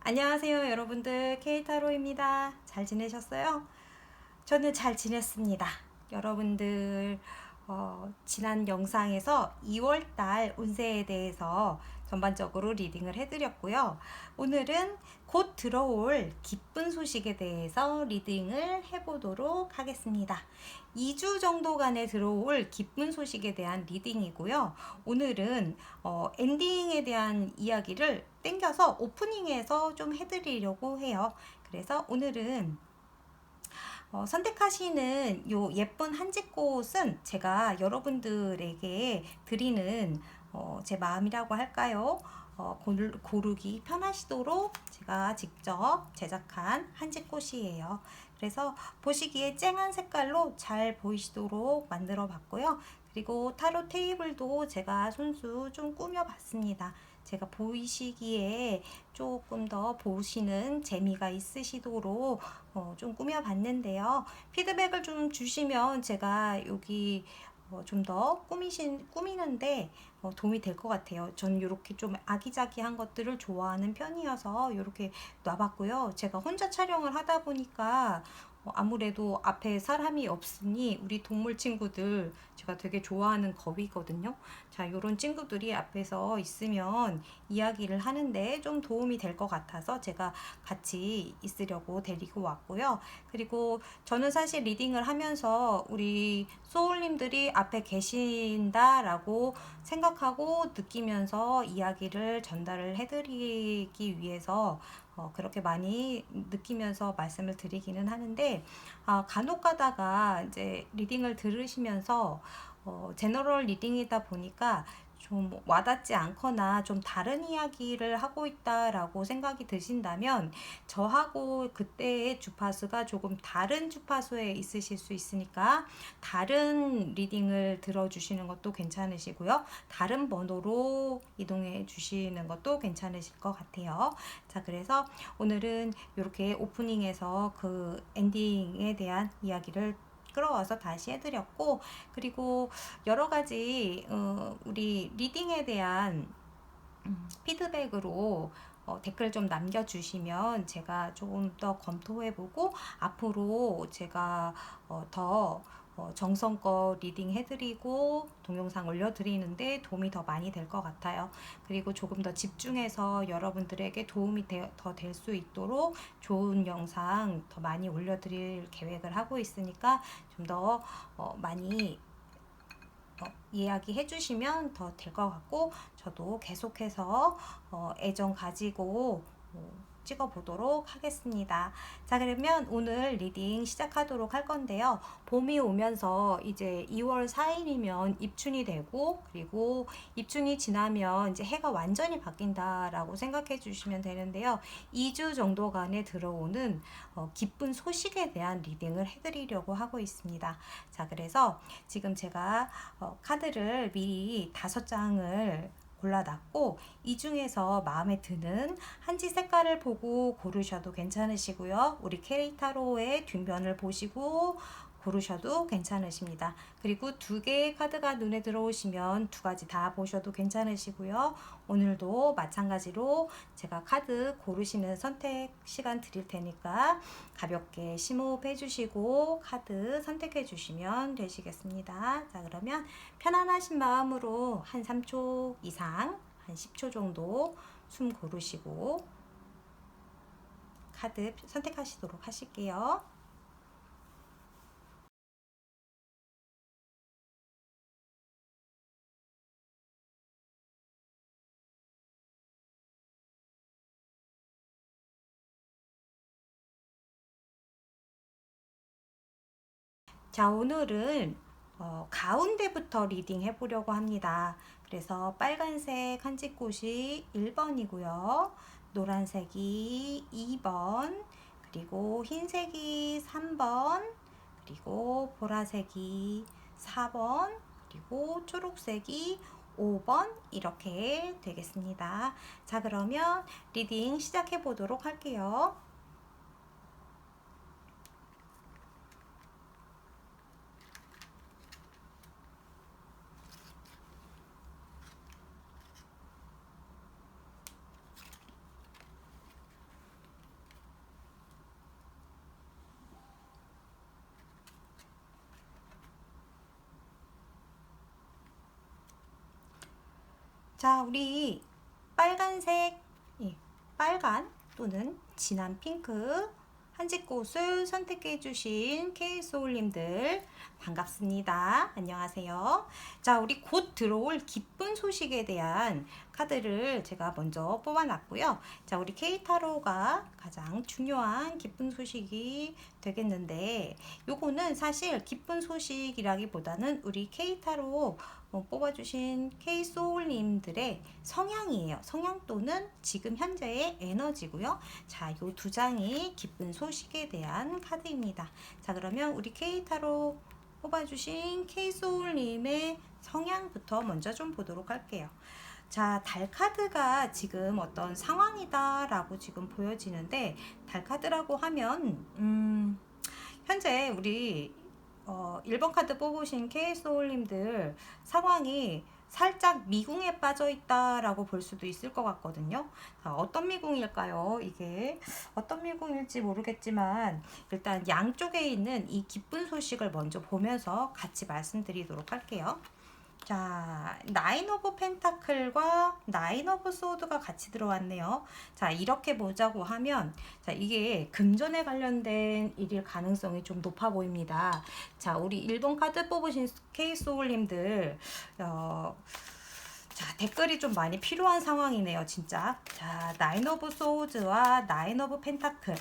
안녕하세요, 여러분들. 케이타로입니다. 잘 지내셨어요? 저는 잘 지냈습니다. 여러분들, 지난 영상에서 2월달 운세에 대해서 전반적으로 리딩을 해드렸고요. 오늘은 곧 들어올 기쁜 소식에 대해서 리딩을 해보도록 하겠습니다. 2주 정도간에 들어올 기쁜 소식에 대한 리딩이고요. 오늘은 엔딩에 대한 이야기를 땡겨서 오프닝에서 좀 해드리려고 해요. 그래서 오늘은 선택하시는 요 예쁜 한지꽃은 제가 여러분들에게 드리는 제 마음이라고 할까요? 고르기 편하시도록 제가 직접 제작한 한지꽃이에요. 그래서 보시기에 쨍한 색깔로 잘 보이시도록 만들어 봤고요. 그리고 타로 테이블도 제가 손수 좀 꾸며 봤습니다. 제가 보이시기에 조금 더 보시는 재미가 있으시도록 좀 꾸며봤는데요. 피드백을 좀 주시면 제가 여기 좀 더 꾸미는데 도움이 될 것 같아요. 저는 이렇게 좀 아기자기한 것들을 좋아하는 편이어서 이렇게 놔봤고요. 제가 혼자 촬영을 하다 보니까 아무래도 앞에 사람이 없으니 우리 동물 친구들 제가 되게 좋아하는 겁이거든요. 자, 이런 친구들이 앞에서 있으면 이야기를 하는데 좀 도움이 될 것 같아서 제가 같이 있으려고 데리고 왔고요. 그리고 저는 사실 리딩을 하면서 우리 소울님들이 앞에 계신다라고 생각하고 느끼면서 이야기를 전달을 해드리기 위해서 그렇게 많이 느끼면서 말씀을 드리기는 하는데, 간혹 가다가 이제 리딩을 들으시면서 제너럴 리딩이다 보니까 좀 와닿지 않거나 좀 다른 이야기를 하고 있다라고 생각이 드신다면 저하고 그때의 주파수가 조금 다른 주파수에 있으실 수 있으니까 다른 리딩을 들어주시는 것도 괜찮으시고요. 다른 번호로 이동해 주시는 것도 괜찮으실 것 같아요. 자, 그래서 오늘은 이렇게 오프닝에서 그 엔딩에 대한 이야기를 끌어와서 다시 해드렸고, 그리고 여러 가지 우리 리딩에 대한 피드백으로 댓글 좀 남겨주시면 제가 조금 더 검토해보고 앞으로 제가 더 정성껏 리딩 해드리고 동영상 올려드리는데 도움이 더 많이 될 것 같아요. 그리고 조금 더 집중해서 여러분들에게 도움이 더 될 수 있도록 좋은 영상 더 많이 올려드릴 계획을 하고 있으니까 좀 더 많이 이야기해 주시면 더 될 것 같고, 저도 계속해서 애정 가지고 찍어보도록 하겠습니다. 자, 그러면 오늘 리딩 시작하도록 할 건데요. 봄이 오면서 이제 2월 4일이면 입춘이 되고, 그리고 입춘이 지나면 이제 해가 완전히 바뀐다라고 생각해 주시면 되는데요. 2주 정도간에 들어오는 기쁜 소식에 대한 리딩을 해드리려고 하고 있습니다. 자, 그래서 지금 제가 카드를 미리 5장을 골라놨고, 이 중에서 마음에 드는 한지 색깔을 보고 고르셔도 괜찮으시고요. 우리 케이타로의 뒷면을 보시고 고르셔도 괜찮으십니다. 그리고 2개의 카드가 눈에 들어오시면 2가지 다 보셔도 괜찮으시고요. 오늘도 마찬가지로 제가 카드 고르시는 선택 시간 드릴 테니까 가볍게 심호흡 해주시고 카드 선택해 주시면 되시겠습니다. 자, 그러면 편안하신 마음으로 한 3초 이상, 한 10초 정도 숨 고르시고 카드 선택하시도록 하실게요. 자, 오늘은 가운데부터 리딩 해보려고 합니다. 그래서 빨간색 한지꽃이 1번이고요. 노란색이 2번, 그리고 흰색이 3번, 그리고 보라색이 4번, 그리고 초록색이 5번 이렇게 되겠습니다. 자, 그러면 리딩 시작해 보도록 할게요. 자, 우리 빨간색, 예, 빨간 또는 진한 핑크 한지꽃을 선택해 주신 K소울님들 반갑습니다. 안녕하세요. 자, 우리 곧 들어올 기쁜 소식에 대한 카드를 제가 먼저 뽑아놨고요. 자, 우리 K타로가 가장 중요한 기쁜 소식이 되겠는데, 요거는 사실 기쁜 소식이라기보다는 우리 K타로 뽑아주신 K소울님들의 성향이에요. 성향 또는 지금 현재의 에너지고요. 자, 요 두 장이 기쁜 소식에 대한 카드입니다. 자, 그러면 우리 K타로 뽑아주신 K소울님의 성향부터 먼저 좀 보도록 할게요. 자, 달카드가 지금 어떤 상황이다 라고 지금 보여지는데, 달카드라고 하면 현재 우리 1번 카드 뽑으신 K소울님들 상황이 살짝 미궁에 빠져 있다라고 볼 수도 있을 것 같거든요. 자, 어떤 미궁일까요? 이게 어떤 미궁일지 모르겠지만 일단 양쪽에 있는 이 기쁜 소식을 먼저 보면서 같이 말씀드리도록 할게요. 자, 나인 오브 펜타클과 나인 오브 소드가 같이 들어왔네요. 자, 이렇게 보자고 하면, 자, 이게 금전에 관련된 일일 가능성이 좀 높아 보입니다. 자, 우리 1번 카드 뽑으신 K소울님들, 자, 댓글이 좀 많이 필요한 상황이네요, 진짜. 자, 나인 오브 소우즈와 나인 오브 펜타클.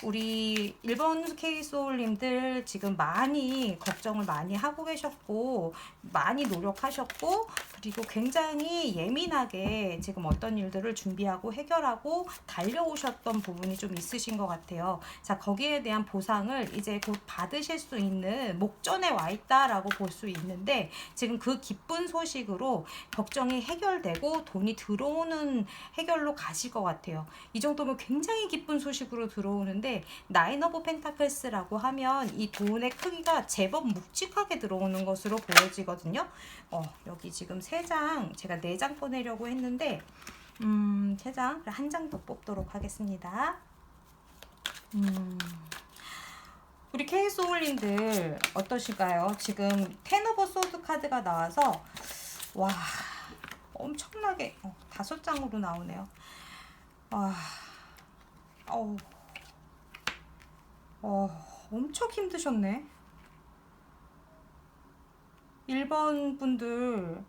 우리 1번 K소울님들 지금 많이 걱정을 많이 하고 계셨고, 많이 노력하셨고, 그리고 굉장히 예민하게 지금 어떤 일들을 준비하고 해결하고 달려오셨던 부분이 좀 있으신 것 같아요. 자, 거기에 대한 보상을 이제 곧 받으실 수 있는 목전에 와 있다라고 볼 수 있는데, 지금 그 기쁜 소식으로 걱정이 해결되고 돈이 들어오는 해결로 가실 것 같아요. 이 정도면 굉장히 기쁜 소식으로 들어오는데, 나인 오브 펜타클스라고 하면 이 돈의 크기가 제법 묵직하게 들어오는 것으로 보여지거든요. 여기 지금 3장, 제가 4장 꺼내려고 했는데 3장, 한 장 더 뽑도록 하겠습니다. 우리 K소울님들 어떠실까요? 지금 텐 오브 소드 카드가 나와서 와, 엄청나게 5장으로 나오네요. 와, 엄청 힘드셨네. 1번 분들,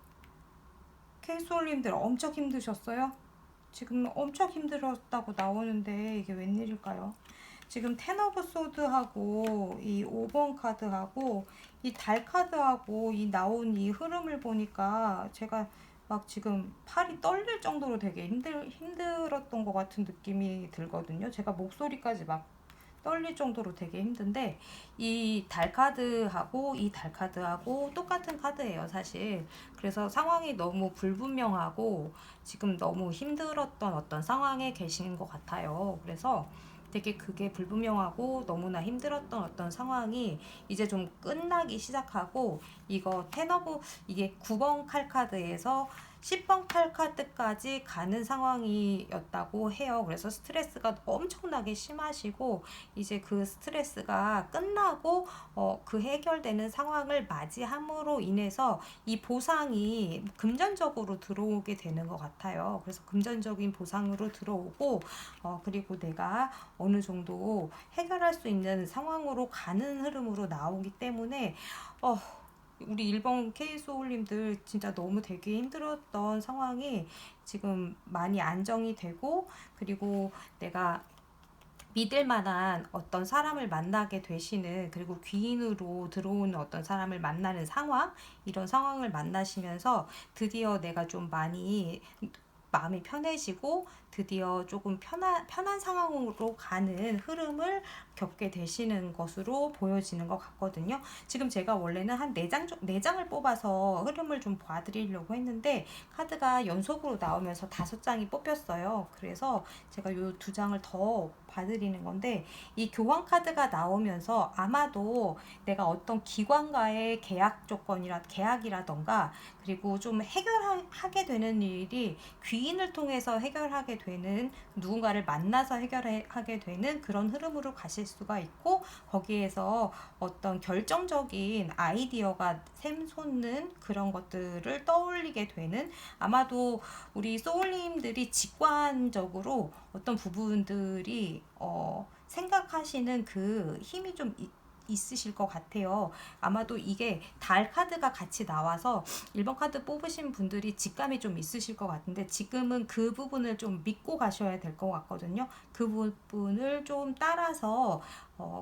K소울님들 엄청 힘드셨어요? 지금 엄청 힘들었다고 나오는데 이게 웬일일까요? 지금 텐 오브 소드하고 이 5번 카드하고 이 달 카드하고 이 나온 이 흐름을 보니까 제가 막 지금 팔이 떨릴 정도로 되게 힘들었던 것 같은 느낌이 들거든요. 제가 목소리까지 막 떨릴 정도로 되게 힘든데, 이 달 카드하고 이 달 카드하고 똑같은 카드예요, 사실. 그래서 상황이 너무 불분명하고 지금 너무 힘들었던 어떤 상황에 계신 것 같아요. 그래서 되게 그게 불분명하고 너무나 힘들었던 어떤 상황이 이제 좀 끝나기 시작하고, 이거 테너브, 이게 9번 칼카드에서 10번 칼카드까지 가는 상황이었다고 해요. 그래서 스트레스가 엄청나게 심하시고, 이제 그 스트레스가 끝나고 그 해결되는 상황을 맞이함으로 인해서 이 보상이 금전적으로 들어오게 되는 것 같아요. 그래서 금전적인 보상으로 들어오고, 그리고 내가 어느 정도 해결할 수 있는 상황으로 가는 흐름으로 나오기 때문에 우리 1번 K소울님들 진짜 너무 되게 힘들었던 상황이 지금 많이 안정이 되고, 그리고 내가 믿을 만한 어떤 사람을 만나게 되시는, 그리고 귀인으로 들어오는 어떤 사람을 만나는 상황, 이런 상황을 만나시면서 드디어 내가 좀 많이 마음이 편해지고 드디어 조금 편한 상황으로 가는 흐름을 겪게 되시는 것으로 보여지는 것 같거든요. 지금 제가 원래는 한 4장을 뽑아서 흐름을 좀 봐드리려고 했는데 카드가 연속으로 나오면서 5장이 뽑혔어요. 그래서 제가 이 2장을 더 봐드리는 건데, 이 교환 카드가 나오면서 아마도 내가 어떤 기관과의 계약이라던가 그리고 좀 해결하게 되는 일이 귀인을 통해서 해결하게 되는, 누군가를 만나서 해결하게 되는 그런 흐름으로 가실 수가 있고, 거기에서 어떤 결정적인 아이디어가 샘솟는 그런 것들을 떠올리게 되는, 아마도 우리 소울님들이 직관적으로 어떤 부분들이 생각하시는 그 힘이 좀 있으실 것 같아요. 아마도 이게 달 카드가 같이 나와서 1번 카드 뽑으신 분들이 직감이 좀 있으실 것 같은데, 지금은 그 부분을 좀 믿고 가셔야 될 것 같거든요. 그 부분을 좀 따라서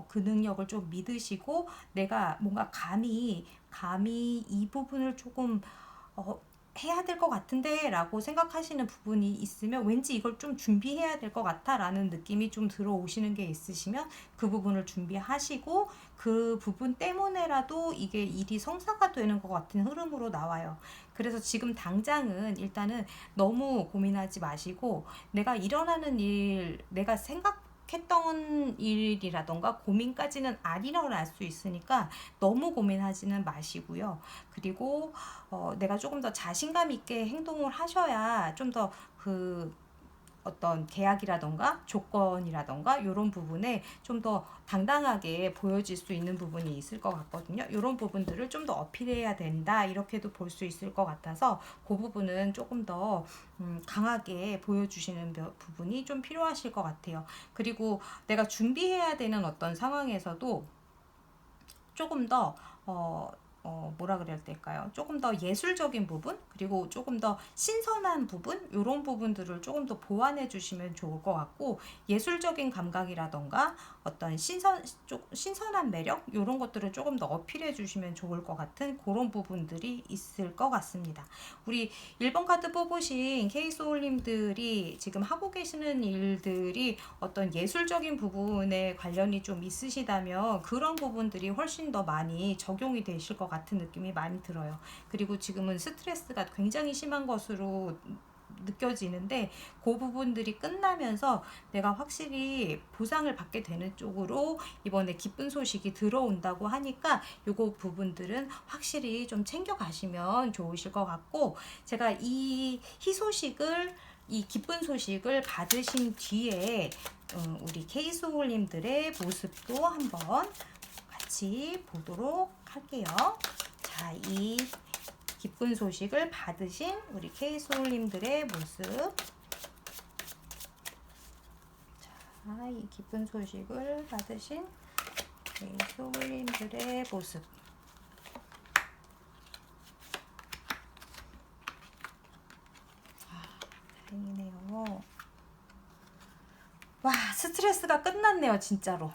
그 능력을 좀 믿으시고, 내가 뭔가 감히 이 부분을 조금 해야 될 것 같은데 라고 생각하시는 부분이 있으면, 왠지 이걸 좀 준비해야 될 것 같아 라는 느낌이 좀 들어오시는 게 있으시면 그 부분을 준비하시고, 그 부분 때문에라도 이게 일이 성사가 되는 것 같은 흐름으로 나와요. 그래서 지금 당장은 일단은 너무 고민하지 마시고, 내가 일어나는 일, 내가 생각했던 일이라던가 고민까지는 안 일어날 수 있으니까 너무 고민하지는 마시고요. 그리고 내가 조금 더 자신감 있게 행동을 하셔야 좀 더 그 어떤 계약이라던가 조건이라던가 이런 부분에 좀 더 당당하게 보여질 수 있는 부분이 있을 것 같거든요. 이런 부분들을 좀 더 어필해야 된다, 이렇게도 볼 수 있을 것 같아서 그 부분은 조금 더 강하게 보여주시는 부분이 좀 필요하실 것 같아요. 그리고 내가 준비해야 되는 어떤 상황에서도 조금 더 뭐라 그래야 될까요? 조금 더 예술적인 부분, 그리고 조금 더 신선한 부분, 이런 부분들을 조금 더 보완해 주시면 좋을 것 같고, 예술적인 감각이라던가 어떤 신선한 매력, 이런 것들을 조금 더 어필해 주시면 좋을 것 같은 그런 부분들이 있을 것 같습니다. 우리 1번 카드 뽑으신 K소울님들이 지금 하고 계시는 일들이 어떤 예술적인 부분에 관련이 좀 있으시다면 그런 부분들이 훨씬 더 많이 적용이 되실 것 같은 느낌이 많이 들어요. 그리고 지금은 스트레스가 굉장히 심한 것으로 느껴지는데, 그 부분들이 끝나면서 내가 확실히 보상을 받게 되는 쪽으로 이번에 기쁜 소식이 들어온다고 하니까 요거 부분들은 확실히 좀 챙겨 가시면 좋으실 것 같고, 제가 이 희소식을, 이 기쁜 소식을 받으신 뒤에 우리 K소울님들의 모습도 한번 같이 보도록 할게요. 자, 이 기쁜 소식을 받으신 우리 K소울님들의 모습. 자, 이 기쁜 소식을 받으신 K소울님들의 모습. 다행이네요. 와, 스트레스가 끝났네요, 진짜로.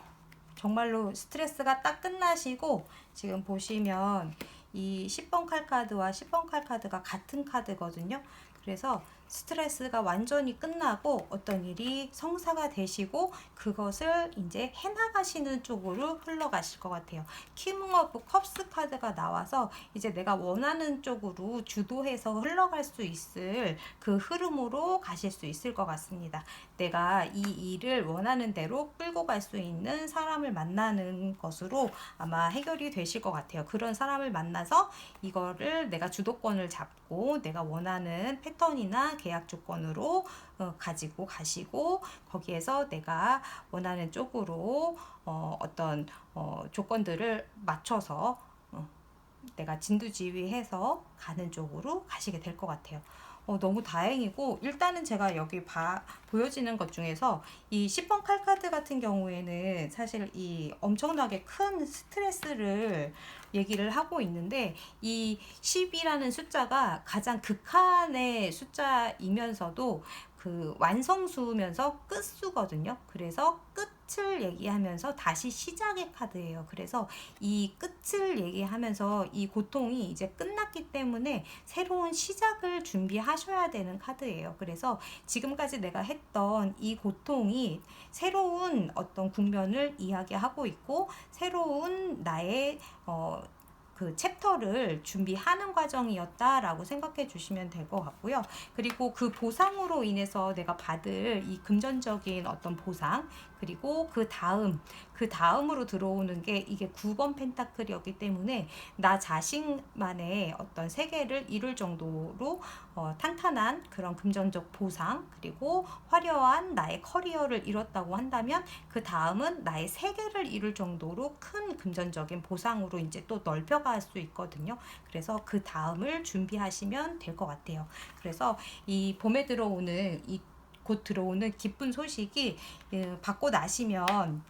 정말로 스트레스가 딱 끝나시고, 지금 보시면 이 10번 칼카드와 10번 칼카드가 같은 카드거든요. 그래서 스트레스가 완전히 끝나고 어떤 일이 성사가 되시고 그것을 이제 해나가시는 쪽으로 흘러가실 것 같아요. 킹 오브 컵스 카드가 나와서 이제 내가 원하는 쪽으로 주도해서 흘러갈 수 있을 그 흐름으로 가실 수 있을 것 같습니다. 내가 이 일을 원하는 대로 끌고 갈 수 있는 사람을 만나는 것으로 아마 해결이 되실 것 같아요. 그런 사람을 만나서 이거를 내가 주도권을 잡고 내가 원하는 패턴이나 계약 조건으로 가지고 가시고, 거기에서 내가 원하는 쪽으로 어떤 조건들을 맞춰서 내가 진두지휘해서 가는 쪽으로 가시게 될 것 같아요. 너무 다행이고, 일단은 제가 여기 보여지는 것 중에서 이 10번 칼카드 같은 경우에는 사실 이 엄청나게 큰 스트레스를 얘기를 하고 있는데, 이 10이라는 숫자가 가장 극한의 숫자이면서도 그 완성수면서 끝수거든요. 그래서 끝을 얘기하면서 다시 시작의 카드예요. 그래서 이 끝을 얘기하면서 이 고통이 이제 끝났기 때문에 새로운 시작을 준비하셔야 되는 카드예요. 그래서 지금까지 내가 했던 이 고통이 새로운 어떤 국면을 이야기하고 있고, 새로운 나의 그 챕터를 준비하는 과정이었다라고 생각해 주시면 될 것 같고요. 그리고 그 보상으로 인해서 내가 받을 이 금전적인 어떤 보상, 그리고 그 다음으로 들어오는 게 이게 9번 펜타클이었기 때문에 나 자신만의 어떤 세계를 이룰 정도로 탄탄한 그런 금전적 보상, 그리고 화려한 나의 커리어를 이뤘다고 한다면 그 다음은 나의 세계를 이룰 정도로 큰 금전적인 보상으로 이제 또 넓혀갈 수 있거든요. 그래서 그 다음을 준비하시면 될 것 같아요. 그래서 이 봄에 들어오는 곧 들어오는 기쁜 소식이 받고 나시면,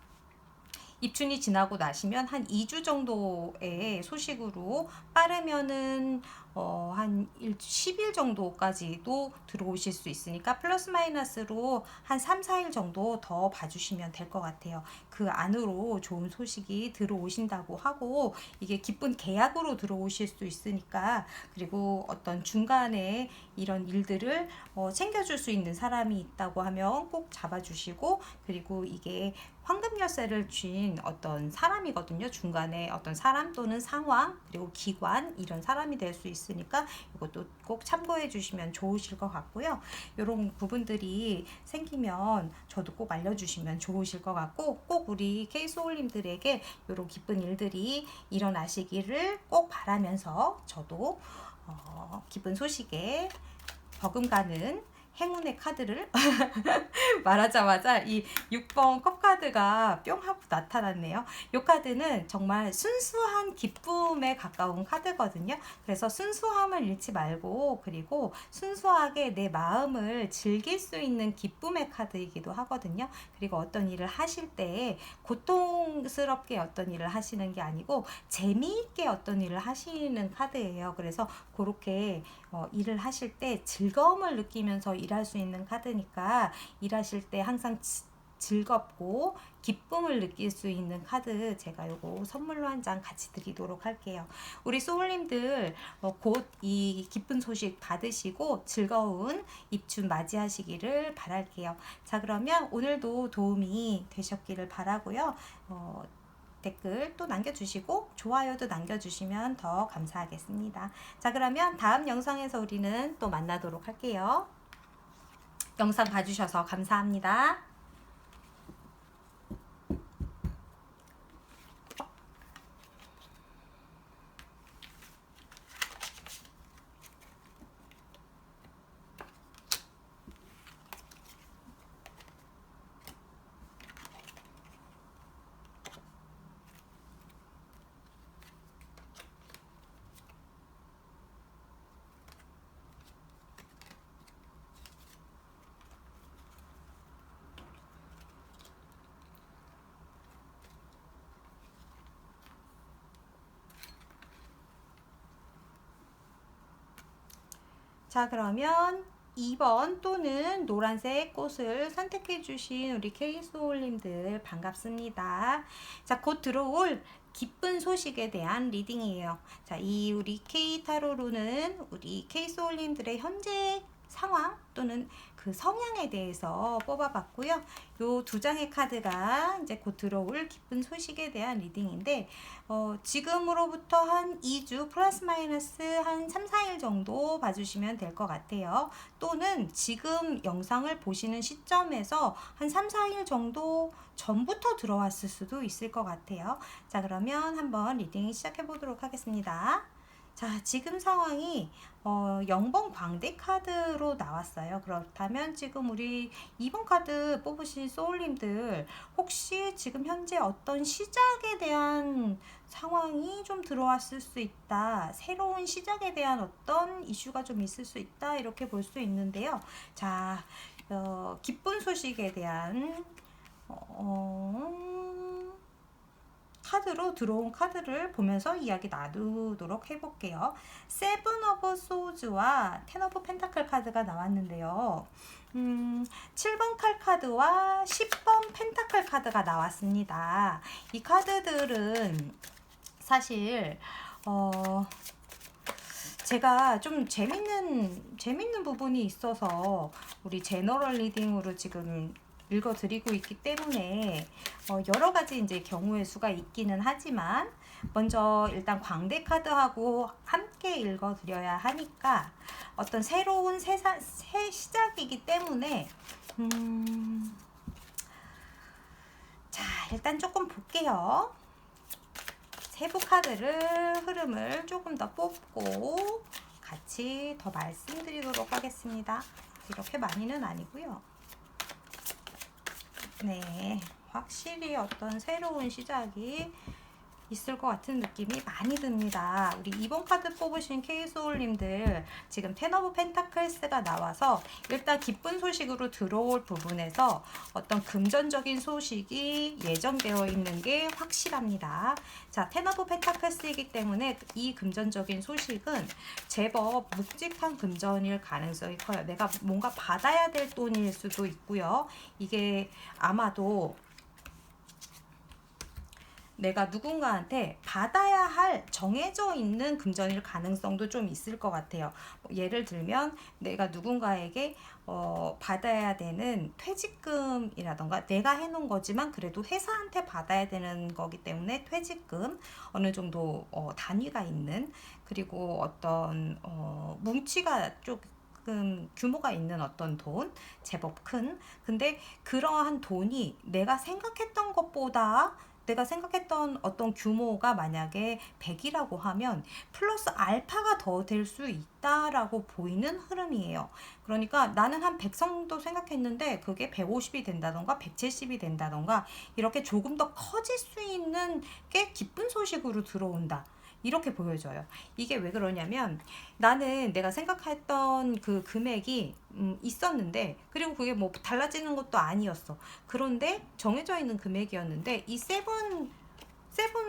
입춘이 지나고 나시면 한 2주 정도의 소식으로, 빠르면은 한 10일 정도까지도 들어오실 수 있으니까 플러스 마이너스로 한 3, 4일 정도 더 봐주시면 될 것 같아요. 그 안으로 좋은 소식이 들어오신다고 하고, 이게 기쁜 계약으로 들어오실 수 있으니까, 그리고 어떤 중간에 이런 일들을 챙겨줄 수 있는 사람이 있다고 하면 꼭 잡아주시고, 그리고 이게 황금 열쇠를 쥔 어떤 사람이거든요. 중간에 어떤 사람 또는 상황, 그리고 기관, 이런 사람이 될 수 있으니까 이것도 꼭 참고해 주시면 좋으실 것 같고요. 이런 부분들이 생기면 저도 꼭 알려주시면 좋으실 것 같고, 꼭 우리 K소울님들에게 이런 기쁜 일들이 일어나시기를 꼭 바라면서, 저도 기쁜 소식에 버금가는 행운의 카드를 말하자마자 이 6번 컵 카드가 뿅 하고 나타났네요. 이 카드는 정말 순수한 기쁨에 가까운 카드거든요. 그래서 순수함을 잃지 말고, 그리고 순수하게 내 마음을 즐길 수 있는 기쁨의 카드이기도 하거든요. 그리고 어떤 일을 하실 때 고통스럽게 어떤 일을 하시는 게 아니고 재미있게 어떤 일을 하시는 카드예요. 그래서 그렇게 일을 하실 때 즐거움을 느끼면서 일할 수 있는 카드니까, 일하실 때 항상 즐겁고 기쁨을 느낄 수 있는 카드, 제가 요거 선물로 한 장 같이 드리도록 할게요. 우리 소울님들 곧 이 기쁜 소식 받으시고 즐거운 입춘 맞이하시기를 바랄게요. 자, 그러면 오늘도 도움이 되셨기를 바라고요. 댓글 또 남겨주시고 좋아요도 남겨주시면 더 감사하겠습니다. 자, 그러면 다음 영상에서 우리는 또 만나도록 할게요. 영상 봐주셔서 감사합니다. 자, 그러면 2번 또는 노란색 꽃을 선택해 주신 우리 K소울님들 반갑습니다. 자, 곧 들어올 기쁜 소식에 대한 리딩이에요. 자, 이 우리 K타로로는 우리 K소울님들의 현재 상황 또는 그 성향에 대해서 뽑아봤고요. 요 두 장의 카드가 이제 곧 들어올 기쁜 소식에 대한 리딩인데, 지금으로부터 한 2주 플러스 마이너스 한 3, 4일 정도 봐주시면 될 것 같아요. 또는 지금 영상을 보시는 시점에서 한 3, 4일 정도 전부터 들어왔을 수도 있을 것 같아요. 자, 그러면 한번 리딩 시작해 보도록 하겠습니다. 자, 지금 상황이 0번 광대 카드로 나왔어요. 그렇다면 지금 우리 2번 카드 뽑으신 소울님들, 혹시 지금 현재 어떤 시작에 대한 상황이 좀 들어왔을 수 있다, 새로운 시작에 대한 어떤 이슈가 좀 있을 수 있다, 이렇게 볼 수 있는데요. 자, 기쁜 소식에 대한 카드로 들어온 카드를 보면서 이야기 나누도록 해볼게요. 세븐 오브 소즈와 텐 오브 펜타클 카드가 나왔는데요. 7번 칼 카드와 10번 펜타클 카드가 나왔습니다. 이 카드들은 사실 제가 좀 재밌는 부분이 있어서 우리 제너럴 리딩으로 지금 읽어드리고 있기 때문에 여러 가지 이제 경우의 수가 있기는 하지만 먼저 일단 광대 카드하고 함께 읽어드려야 하니까 어떤 새로운 새 시작이기 때문에 자, 일단 조금 볼게요. 세부 카드를 흐름을 조금 더 뽑고 같이 더 말씀드리도록 하겠습니다. 이렇게 많이는 아니고요. 네, 확실히 어떤 새로운 시작이 있을 것 같은 느낌이 많이 듭니다. 우리 2번 카드 뽑으신 K소울님들 지금 텐 오브 펜타클스가 나와서 일단 기쁜 소식으로 들어올 부분에서 어떤 금전적인 소식이 예정되어 있는 게 확실합니다. 자, 텐 오브 펜타클스이기 때문에 이 금전적인 소식은 제법 묵직한 금전일 가능성이 커요. 내가 뭔가 받아야 될 돈일 수도 있고요. 이게 아마도 내가 누군가한테 받아야 할 정해져 있는 금전일 가능성도 좀 있을 것 같아요. 예를 들면 내가 누군가에게 받아야 되는 퇴직금이라던가 내가 해놓은 거지만 그래도 회사한테 받아야 되는 거기 때문에 퇴직금 어느 정도 단위가 있는, 그리고 어떤 뭉치가 조금 규모가 있는 어떤 돈, 제법 큰, 근데 그러한 돈이 내가 생각했던 것보다 내가 생각했던 어떤 규모가 만약에 100이라고 하면 플러스 알파가 더 될 수 있다라고 보이는 흐름이에요. 그러니까 나는 한 100 정도 생각했는데 그게 150이 된다던가 170이 된다던가 이렇게 조금 더 커질 수 있는 게 기쁜 소식으로 들어온다. 이렇게 보여져요. 이게 왜 그러냐면 나는 내가 생각했던 그 금액이 있었는데, 그리고 그게 뭐 달라지는 것도 아니었어. 그런데 정해져 있는 금액이었는데 이 세븐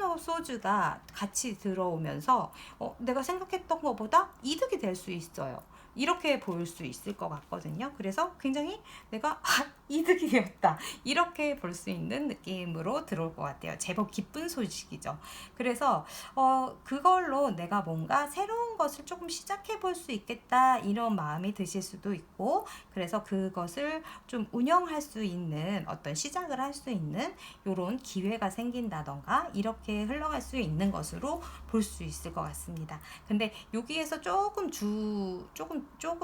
오브 소즈가 같이 들어오면서 내가 생각했던 것보다 이득이 될 수 있어요. 이렇게 볼 수 있을 것 같거든요. 그래서 굉장히 내가 이득이 되었다, 이렇게 볼 수 있는 느낌으로 들어올 것 같아요. 제법 기쁜 소식이죠. 그래서 그걸로 내가 뭔가 새로운 것을 조금 시작해 볼 수 있겠다, 이런 마음이 드실 수도 있고, 그래서 그것을 좀 운영할 수 있는 어떤 시작을 할 수 있는 이런 기회가 생긴다던가 이렇게 흘러갈 수 있는 것으로 볼 수 있을 것 같습니다. 근데 여기에서 조금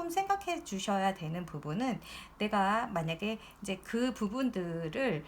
생각해 주셔야 되는 부분은, 내가 만약에 이제 그 부분들을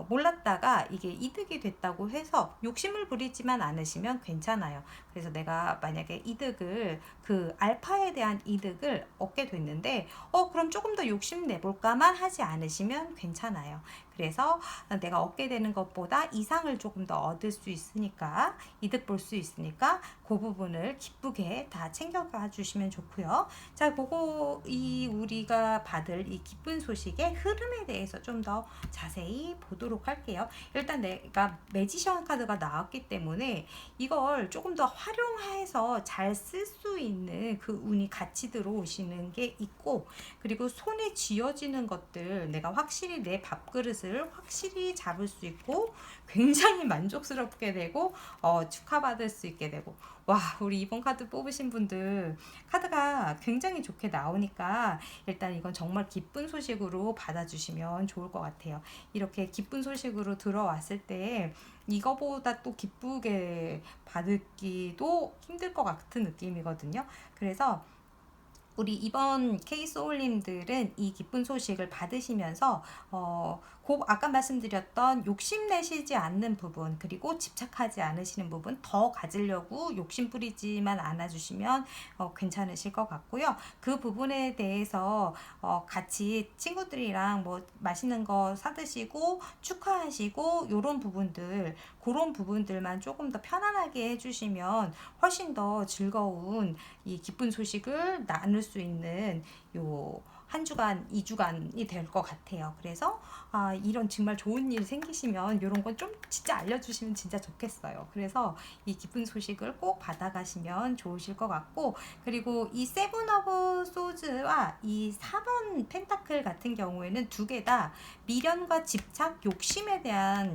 몰랐다가 이게 이득이 됐다고 해서 욕심을 부리지만 않으시면 괜찮아요. 그래서 내가 만약에 이득을, 그 알파에 대한 이득을 얻게 됐는데 그럼 조금 더 욕심 내볼까만 하지 않으시면 괜찮아요. 그래서 내가 얻게 되는 것보다 이상을 조금 더 얻을 수 있으니까, 이득 볼 수 있으니까 그 부분을 기쁘게 다 챙겨가 주시면 좋고요. 자, 그거 우리가 받을 이 기쁜 소식의 흐름에 대해서 좀 더 자세히 보도록 할게요. 일단 내가 매지션 카드가 나왔기 때문에 이걸 조금 더 활용해서 잘 쓸 수 있는 그 운이 같이 들어오시는 게 있고, 그리고 손에 쥐어지는 것들 내가 확실히 내 밥그릇을 확실히 잡을 수 있고 굉장히 만족스럽게 되고 축하받을 수 있게 되고, 와, 우리 이번 카드 뽑으신 분들 카드가 굉장히 좋게 나오니까 일단 이건 정말 기쁜 소식으로 받아주시면 좋을 것 같아요. 이렇게 기쁜 소식으로 들어왔을 때 이거보다 또 기쁘게 받기도 힘들 것 같은 느낌이거든요. 그래서 우리 이번 K소울님들은 이 기쁜 소식을 받으시면서 아까 말씀드렸던 욕심내시지 않는 부분, 그리고 집착하지 않으시는 부분 더 가지려고 욕심 부리지만 않아주시면 괜찮으실 것 같고요. 그 부분에 대해서 같이 친구들이랑 뭐 맛있는 거 사드시고 축하하시고 그런 부분들만 조금 더 편안하게 해주시면 훨씬 더 즐거운 이 기쁜 소식을 나눌 수 있는 요 한 주간, 2주간이 될 것 같아요. 그래서 이런 정말 좋은 일 생기시면 이런 건 좀 진짜 알려주시면 진짜 좋겠어요. 그래서 이 기쁜 소식을 꼭 받아가시면 좋으실 것 같고, 그리고 이 세븐 오브 소즈와 이 4번 펜타클 같은 경우에는 두 개 다 미련과 집착, 욕심에 대한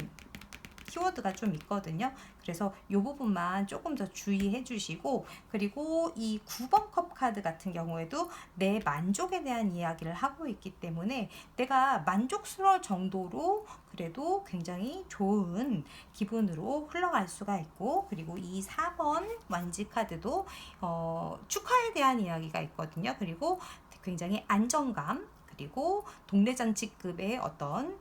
키워드가 좀 있거든요. 그래서 이 부분만 조금 더 주의해 주시고, 그리고 이 9번 컵 카드 같은 경우에도 내 만족에 대한 이야기를 하고 있기 때문에 내가 만족스러울 정도로 그래도 굉장히 좋은 기분으로 흘러갈 수가 있고, 그리고 이 4번 완지 카드도 축하에 대한 이야기가 있거든요. 그리고 굉장히 안정감, 그리고 동네잔치급의 어떤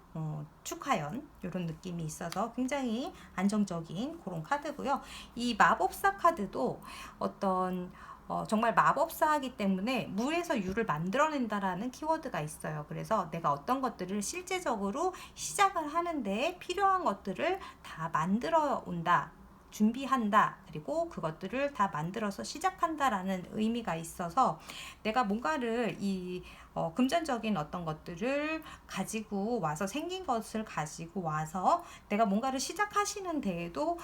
축하연 이런 느낌이 있어서 굉장히 안정적인 그런 카드고요. 이 마법사 카드도 어떤 정말 마법사이기 때문에 물에서 유를 만들어낸다라는 키워드가 있어요. 그래서 내가 어떤 것들을 실제적으로 시작을 하는데 필요한 것들을 다 만들어 온다, 준비한다, 그리고 그것들을 다 만들어서 시작한다라는 의미가 있어서 내가 뭔가를 금전적인 어떤 것들을 가지고 와서, 생긴 것을 가지고 와서 내가 뭔가를 시작하시는 데에도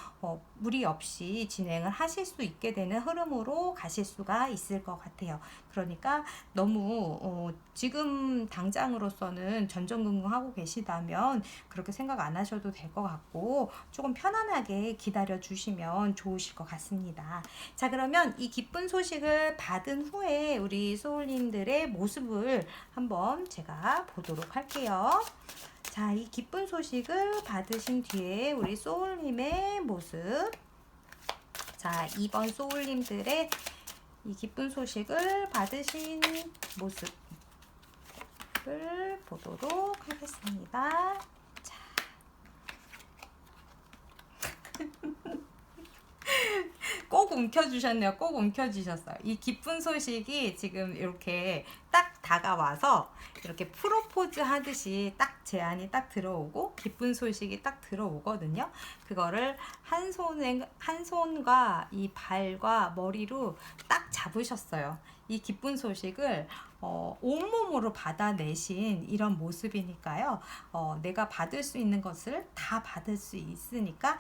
무리 없이 진행을 하실 수 있게 되는 흐름으로 가실 수가 있을 것 같아요. 그러니까 너무 지금 당장으로서는 전전긍긍하고 계시다면 그렇게 생각 안 하셔도 될 것 같고, 조금 편안하게 기다려 주시면 좋으실 것 같습니다. 자, 그러면 이 기쁜 소식을 받은 후에 우리 소울님들의 모습을 한번 제가 보도록 할게요. 자, 이 기쁜 소식을 받으신 뒤에 우리 소울님의 모습. 자, 2번 소울님들의 이 기쁜 소식을 받으신 모습을 보도록 하겠습니다. 자. 꼭 움켜주셨네요. 꼭 움켜주셨어요. 이 기쁜 소식이 지금 이렇게 딱 다가와서 이렇게 프로포즈 하듯이 딱 제안이 딱 들어오고 기쁜 소식이 딱 들어오거든요. 그거를 한 손과 이 발과 머리로 딱 잡으셨어요. 이 기쁜 소식을 온몸으로 받아내신 이런 모습이니까요. 내가 받을 수 있는 것을 다 받을 수 있으니까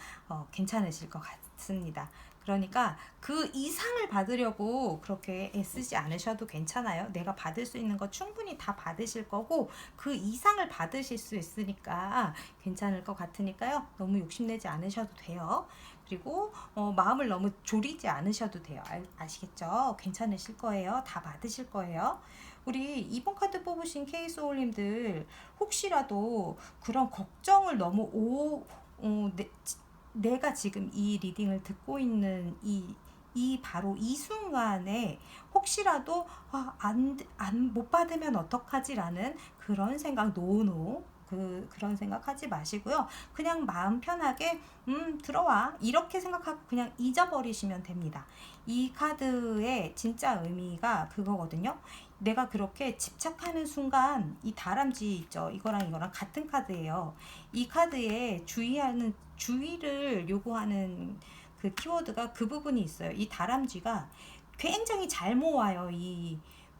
괜찮으실 것 같습니다. 그러니까 그 이상을 받으려고 그렇게 애쓰지 않으셔도 괜찮아요. 내가 받을 수 있는 거 충분히 다 받으실 거고 그 이상을 받으실 수 있으니까 괜찮을 것 같으니까요. 너무 욕심내지 않으셔도 돼요. 그리고 마음을 너무 졸이지 않으셔도 돼요. 아시겠죠? 괜찮으실 거예요. 다 받으실 거예요. 우리 2번 카드 뽑으신 K소울님들 혹시라도 그런 걱정을 너무 내가 지금 이 리딩을 듣고 있는 바로 이 순간에 혹시라도 못 받으면 어떡하지라는 그런 생각, 노노. 그런 생각하지 마시고요. 그냥 마음 편하게 들어와 이렇게 생각하고 그냥 잊어버리시면 됩니다. 이 카드의 진짜 의미가 그거거든요. 내가 그렇게 집착하는 순간 이 다람쥐 있죠. 이거랑 같은 카드예요. 이 카드에 주의를 요구하는 그 키워드가 그 부분이 있어요. 이 다람쥐가 굉장히 잘 모아요.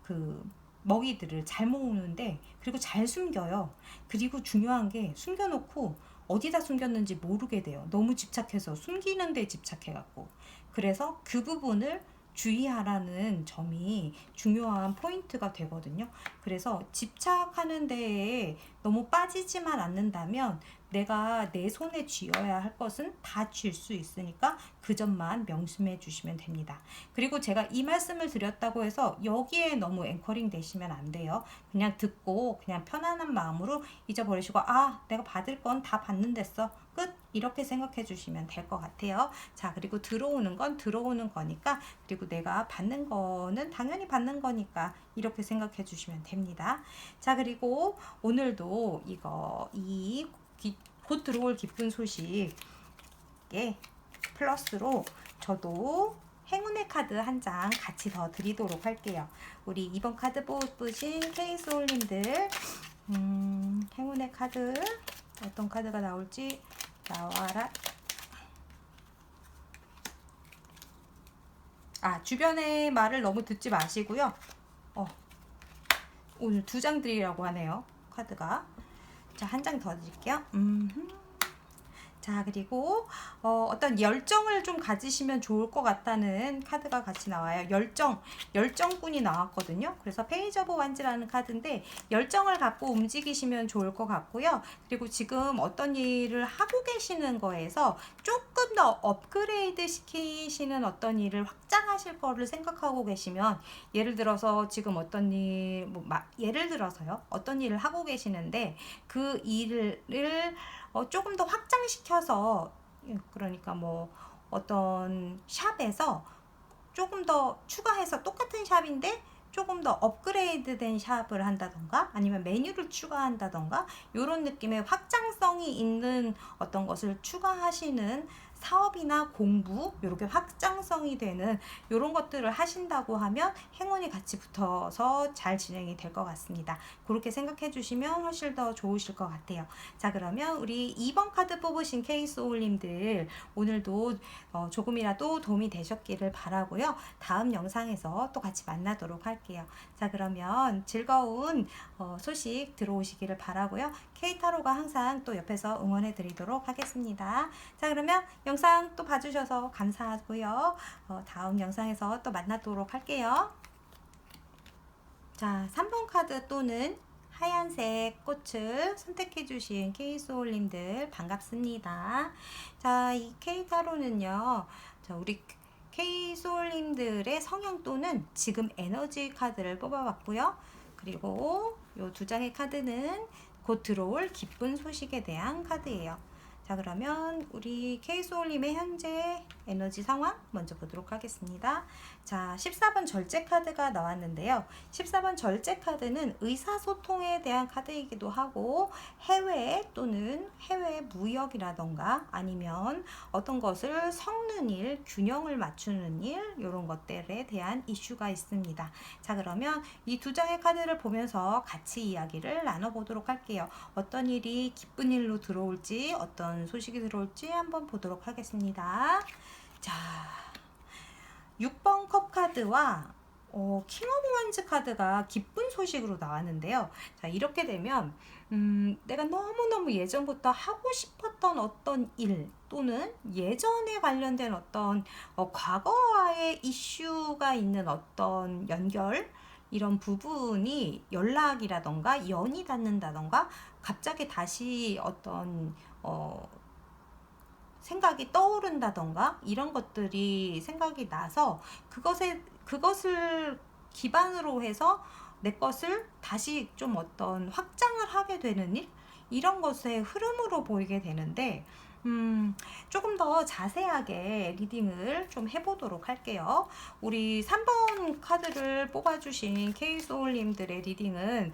그 먹이들을 잘 모으는데, 그리고 잘 숨겨요. 그리고 중요한 게 숨겨놓고 어디다 숨겼는지 모르게 돼요. 너무 집착해서 숨기는 데 집착해갖고. 그래서 그 부분을 주의하라는 점이 중요한 포인트가 되거든요. 그래서 집착하는 데에 너무 빠지지만 않는다면 내가 내 손에 쥐어야 할 것은 다 쥘 수 있으니까 그 점만 명심해 주시면 됩니다. 그리고 제가 이 말씀을 드렸다고 해서 여기에 너무 앵커링 되시면 안 돼요. 그냥 듣고 그냥 편안한 마음으로 잊어버리시고 내가 받을 건 다 받는댔어. 끝. 이렇게 생각해 주시면 될 것 같아요. 자, 그리고 들어오는 건 들어오는 거니까, 그리고 내가 받는 거는 당연히 받는 거니까 이렇게 생각해 주시면 됩니다. 자, 그리고 오늘도 곧 들어올 기쁜 소식에 플러스로 저도 행운의 카드 한 장 같이 더 드리도록 할게요. 우리 2번 카드 뽑으신 K소울님들 행운의 카드 어떤 카드가 나올지 나와라. 주변의 말을 너무 듣지 마시고요. 오늘 2장 드리라고 하네요. 카드가. 자, 한 장 더 드릴게요. 자, 그리고 어떤 열정을 좀 가지시면 좋을 것 같다는 카드가 같이 나와요. 열정꾼이 나왔거든요. 그래서 페이지 오브 완즈라는 카드인데 열정을 갖고 움직이시면 좋을 것 같고요. 그리고 지금 어떤 일을 하고 계시는 거에서 조금 더 업그레이드 시키시는 어떤 일을 확장하실 거를 생각하고 계시면, 예를 들어서 지금 어떤 일, 예를 들어서요. 어떤 일을 하고 계시는데 그 일을 조금 더 확장시켜서, 그러니까 뭐 어떤 샵에서 조금 더 추가해서 똑같은 샵인데 조금 더 업그레이드된 샵을 한다던가 아니면 메뉴를 추가한다던가 이런 느낌의 확장성이 있는 어떤 것을 추가하시는 사업이나 공부, 이렇게 확장성이 되는 이런 것들을 하신다고 하면 행운이 같이 붙어서 잘 진행이 될 것 같습니다. 그렇게 생각해 주시면 훨씬 더 좋으실 것 같아요. 자, 그러면 우리 2번 카드 뽑으신 케이소울님들 오늘도 조금이라도 도움이 되셨기를 바라고요. 다음 영상에서 또 같이 만나도록 할게요. 자, 그러면 즐거운 소식 들어오시기를 바라고요. 케이타로가 항상 또 옆에서 응원해 드리도록 하겠습니다. 자, 그러면 영상 또 봐주셔서 감사하고요. 다음 영상에서 또 만나도록 할게요. 자, 3번 카드 또는 하얀색 꽃을 선택해 주신 케이소울님들 반갑습니다. 자, 이 케이타로는요, 자, 우리 케이소울님들의 성향 또는 지금 에너지 카드를 뽑아봤고요. 그리고 이 두 장의 카드는 곧 들어올 기쁜 소식에 대한 카드예요. 자, 그러면 우리 케이소울님의 현재 에너지 상황 먼저 보도록 하겠습니다. 자, 14번 절제 카드가 나왔는데요. 14번 절제 카드는 의사소통에 대한 카드이기도 하고 해외 또는 해외 무역이라던가 아니면 어떤 것을 섞는 일, 균형을 맞추는 일, 이런 것들에 대한 이슈가 있습니다. 자, 그러면 이 두 장의 카드를 보면서 같이 이야기를 나눠보도록 할게요. 어떤 일이 기쁜 일로 들어올지, 어떤 소식이 들어올지 한번 보도록 하겠습니다. 자, 6번 컵 카드와 킹 오브 원즈 카드가 기쁜 소식으로 나왔는데요. 자, 이렇게 되면 내가 너무너무 예전부터 하고 싶었던 어떤 일 또는 예전에 관련된 어떤 과거와의 이슈가 있는 어떤 연결, 이런 부분이 연락이라던가 연이 닿는다던가 갑자기 다시 어떤 생각이 떠오른다던가 이런 것들이 생각이 나서 그것을 기반으로 해서 내 것을 다시 좀 어떤 확장을 하게 되는 일, 이런 것의 흐름으로 보이게 되는데, 조금 더 자세하게 리딩을 좀 해보도록 할게요. 우리 3번 카드를 뽑아주신 케이소울님들의 리딩은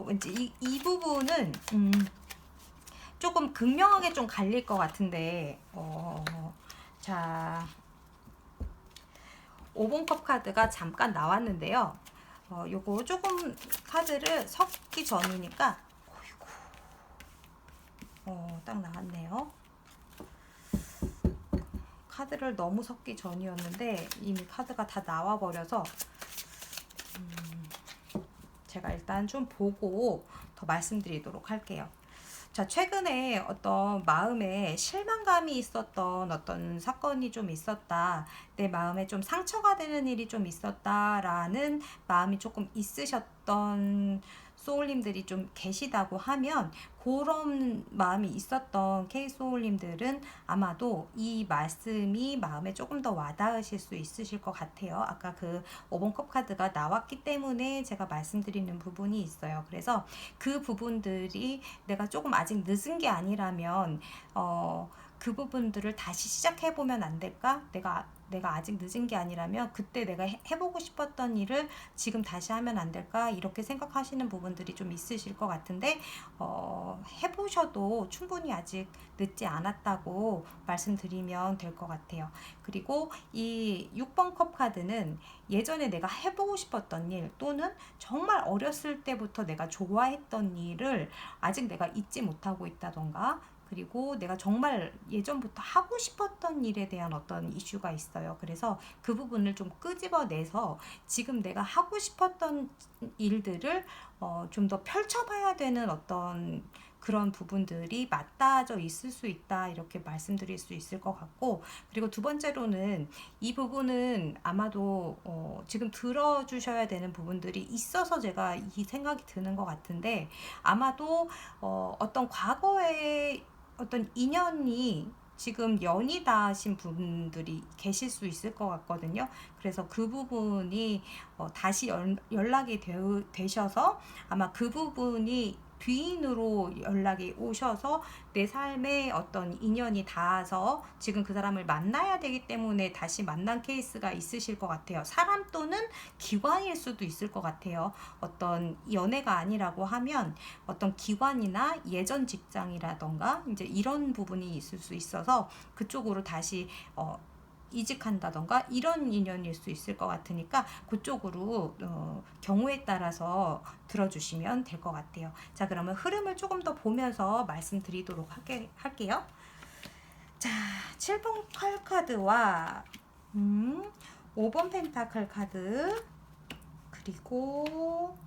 왠지 이 부분은 조금 극명하게 좀 갈릴 것 같은데, 자, 5번 컵 카드가 잠깐 나왔는데요. 요거 조금 카드를 섞기 전이니까, 딱 나왔네요. 카드를 너무 섞기 전이었는데 이미 카드가 다 나와버려서 제가 일단 좀 보고 더 말씀드리도록 할게요. 자, 최근에 어떤 마음에 실망감이 있었던 어떤 사건이 좀 있었다. 내 마음에 좀 상처가 되는 일이 좀 있었다라는 마음이 조금 있으셨던 소울님들이 좀 계시다고 하면, 그런 마음이 있었던 K소울님들은 아마도 이 말씀이 마음에 조금 더 와닿으실 수 있으실 것 같아요. 아까 그 5번 컵 카드가 나왔기 때문에 제가 말씀드리는 부분이 있어요. 그래서 그 부분들이 내가 조금 아직 늦은 게 아니라면 그 부분들을 다시 시작해보면 안 될까? 내가 아직 늦은 게 아니라면 그때 내가 해보고 싶었던 일을 지금 다시 하면 안 될까? 이렇게 생각하시는 부분들이 좀 있으실 것 같은데, 해보셔도 충분히 아직 늦지 않았다고 말씀드리면 될 것 같아요. 그리고 이 6번 컵 카드는 예전에 내가 해보고 싶었던 일 또는 정말 어렸을 때부터 내가 좋아했던 일을 아직 내가 잊지 못하고 있다던가, 그리고 내가 정말 예전부터 하고 싶었던 일에 대한 어떤 이슈가 있어요. 그래서 그 부분을 좀 끄집어내서 지금 내가 하고 싶었던 일들을 좀 더 펼쳐봐야 되는 어떤 그런 부분들이 맞닿아져 있을 수 있다, 이렇게 말씀드릴 수 있을 것 같고, 그리고 두 번째로는 이 부분은 아마도 지금 들어주셔야 되는 부분들이 있어서 제가 이 생각이 드는 것 같은데, 아마도 어떤 과거의 어떤 인연이 지금 연이 닿으신 분들이 계실 수 있을 것 같거든요. 그래서 그 부분이 다시 연락이 되셔서 아마 그 부분이 귀인으로 연락이 오셔서 내 삶에 어떤 인연이 닿아서 지금 그 사람을 만나야 되기 때문에 다시 만난 케이스가 있으실 것 같아요. 사람 또는 기관일 수도 있을 것 같아요. 어떤 연애가 아니라고 하면 어떤 기관이나 예전 직장이라던가 이제 이런 부분이 있을 수 있어서 그쪽으로 다시 이직한다던가 이런 인연일 수 있을 것 같으니까 그쪽으로 경우에 따라서 들어주시면 될 것 같아요. 자, 그러면 흐름을 조금 더 보면서 말씀드리도록 할게요. 자, 7번 칼 카드와 5번 펜타클 카드, 그리고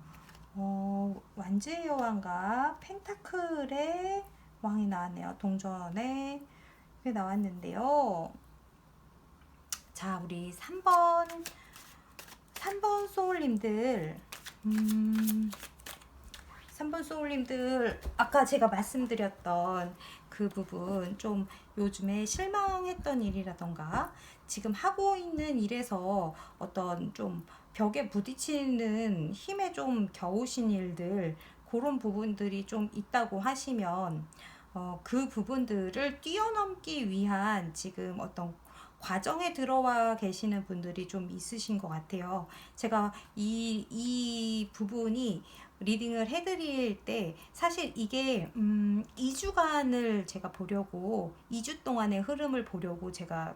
완주의 여왕과 펜타클의 왕이 나왔네요. 동전에 나왔는데요. 자, 우리 3번 소울님들, 3번 소울님들, 아까 제가 말씀드렸던 그 부분, 좀 요즘에 실망했던 일이라던가 지금 하고 있는 일에서 어떤 좀 벽에 부딪히는 힘에 좀 겨우신 일들, 그런 부분들이 좀 있다고 하시면 그 부분들을 뛰어넘기 위한 지금 어떤 과정에 들어와 계시는 분들이 좀 있으신 것 같아요. 제가 이 부분이 리딩을 해드릴 때 사실 이게 2주간을 제가 보려고, 2주 동안의 흐름을 보려고 제가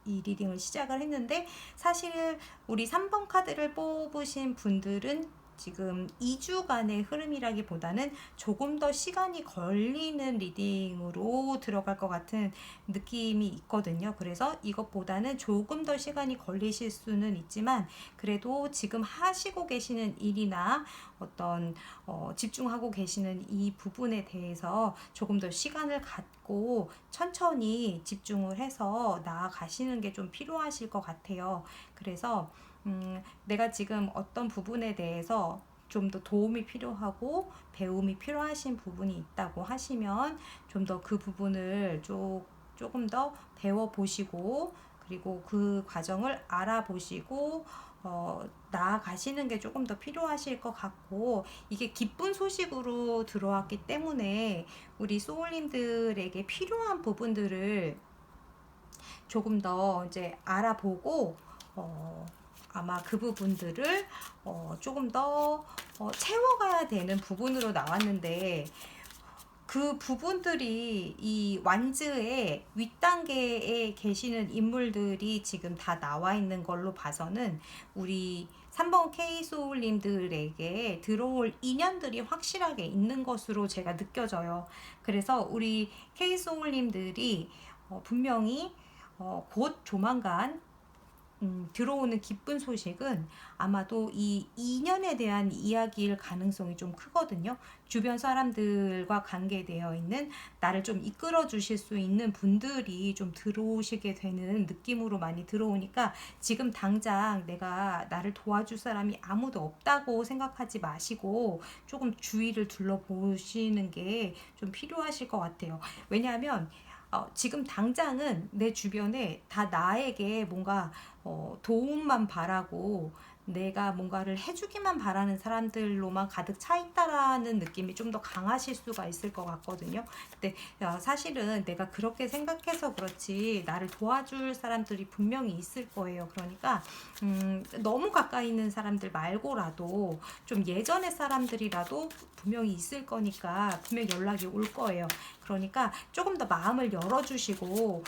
이 리딩을 시작을 했는데, 사실 우리 3번 카드를 뽑으신 분들은 지금 2주간의 흐름이라기보다는 조금 더 시간이 걸리는 리딩으로 들어갈 것 같은 느낌이 있거든요. 그래서 이것보다는 조금 더 시간이 걸리실 수는 있지만, 그래도 지금 하시고 계시는 일이나 어떤 집중하고 계시는 이 부분에 대해서 조금 더 시간을 갖고 천천히 집중을 해서 나아가시는 게 좀 필요하실 것 같아요. 그래서 내가 지금 어떤 부분에 대해서 좀 더 도움이 필요하고 배움이 필요하신 부분이 있다고 하시면 좀 더 그 부분을 조금 더 배워보시고, 그리고 그 과정을 알아보시고 나아가시는 게 조금 더 필요하실 것 같고, 이게 기쁜 소식으로 들어왔기 때문에 우리 소울님들에게 필요한 부분들을 조금 더 이제 알아보고 아마 그 부분들을 조금 더 채워가야 되는 부분으로 나왔는데, 그 부분들이 이 완즈의 윗단계에 계시는 인물들이 지금 다 나와 있는 걸로 봐서는 우리 3번 K소울님들에게 들어올 인연들이 확실하게 있는 것으로 제가 느껴져요. 그래서 우리 K소울님들이 분명히 곧 조만간 들어오는 기쁜 소식은 아마도 이 인연에 대한 이야기일 가능성이 좀 크거든요. 주변 사람들과 관계되어 있는, 나를 좀 이끌어 주실 수 있는 분들이 좀 들어오시게 되는 느낌으로 많이 들어오니까, 지금 당장 내가 나를 도와줄 사람이 아무도 없다고 생각하지 마시고 조금 주위를 둘러보시는 게 좀 필요하실 것 같아요. 왜냐하면 지금 당장은 내 주변에 다 나에게 뭔가 도움만 바라고 내가 뭔가를 해주기만 바라는 사람들로만 가득 차 있다라는 느낌이 좀 더 강하실 수가 있을 것 같거든요. 근데 사실은 내가 그렇게 생각해서 그렇지 나를 도와줄 사람들이 분명히 있을 거예요. 그러니까 너무 가까이 있는 사람들 말고라도 좀 예전의 사람들이라도 분명히 있을 거니까 분명히 연락이 올 거예요. 그러니까 조금 더 마음을 열어주시고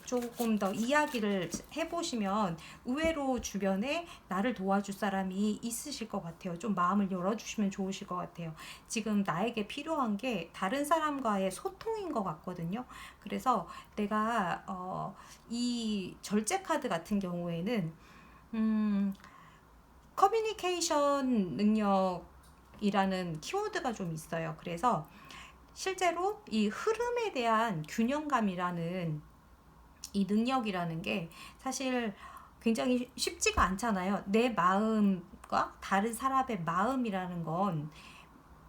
조금 더 이야기를 해보시면 의외로 주변에 나를 도와줄 사람이 있으실 것 같아요. 좀 마음을 열어주시면 좋으실 것 같아요. 지금 나에게 필요한 게 다른 사람과의 소통인 것 같거든요. 그래서 내가 이 절제 카드 같은 경우에는 커뮤니케이션 능력이라는 키워드가 좀 있어요. 그래서 실제로 이 흐름에 대한 균형감이라는 이 능력이라는 게 사실 굉장히 쉽지가 않잖아요. 내 마음과 다른 사람의 마음이라는 건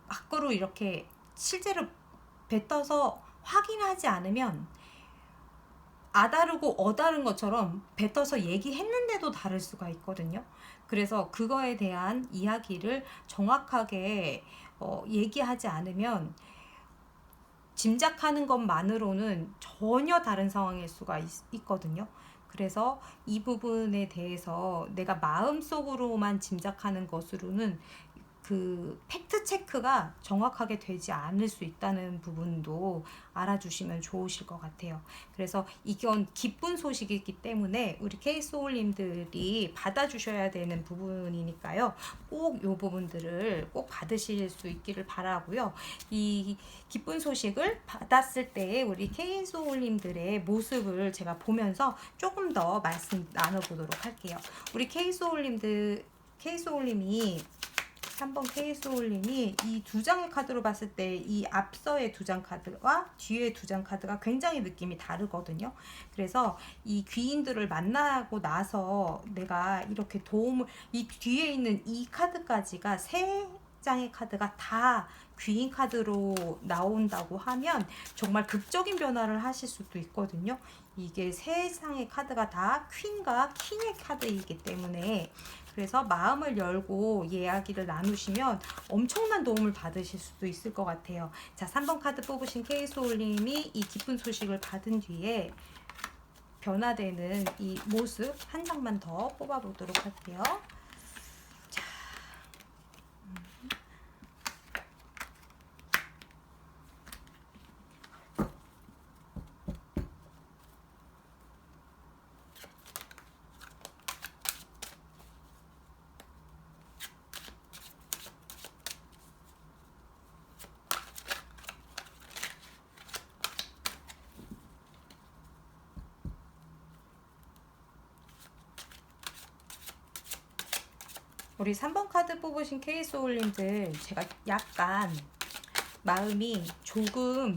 밖으로 이렇게 실제로 뱉어서 확인하지 않으면 아다르고 어다른 것처럼 뱉어서 얘기했는데도 다를 수가 있거든요. 그래서 그거에 대한 이야기를 정확하게 얘기하지 않으면 짐작하는 것만으로는 전혀 다른 상황일 수가 있거든요. 그래서 이 부분에 대해서 내가 마음속으로만 짐작하는 것으로는 그 팩트 체크가 정확하게 되지 않을 수 있다는 부분도 알아주시면 좋으실 것 같아요. 그래서 이건 기쁜 소식이기 때문에 우리 케이소울님들이 받아주셔야 되는 부분이니까요. 꼭 이 부분들을 꼭 받으실 수 있기를 바라고요. 이 기쁜 소식을 받았을 때 우리 케이소울님들의 모습을 제가 보면서 조금 더 말씀 나눠보도록 할게요. 우리 케이소울님이 3번 케이소울님이 이 두 장의 카드로 봤을 때 이 앞서의 두 장 카드와 뒤의 두 장 카드가 굉장히 느낌이 다르거든요. 그래서 이 귀인들을 만나고 나서 내가 이렇게 이 뒤에 있는 이 카드까지가 세 장의 카드가 다 귀인 카드로 나온다고 하면 정말 극적인 변화를 하실 수도 있거든요. 이게 세 장의 카드가 다 퀸과 킹의 카드이기 때문에 그래서 마음을 열고 이야기를 나누시면 엄청난 도움을 받으실 수도 있을 것 같아요. 자, 3번 카드 뽑으신 케이소울님이 이 기쁜 소식을 받은 뒤에 변화되는 이 모습 한 장만 더 뽑아보도록 할게요. 자, 우리 3번 카드 뽑으신 케이소울님들 제가 약간 마음이 조금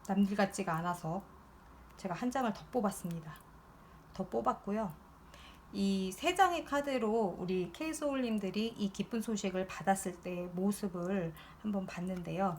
남들 같지가 않아서 제가 한 장을 더 뽑았습니다. 더 뽑았고요. 이 세 장의 카드로 우리 케이소울님들이 이 기쁜 소식을 받았을 때 모습을 한번 봤는데요.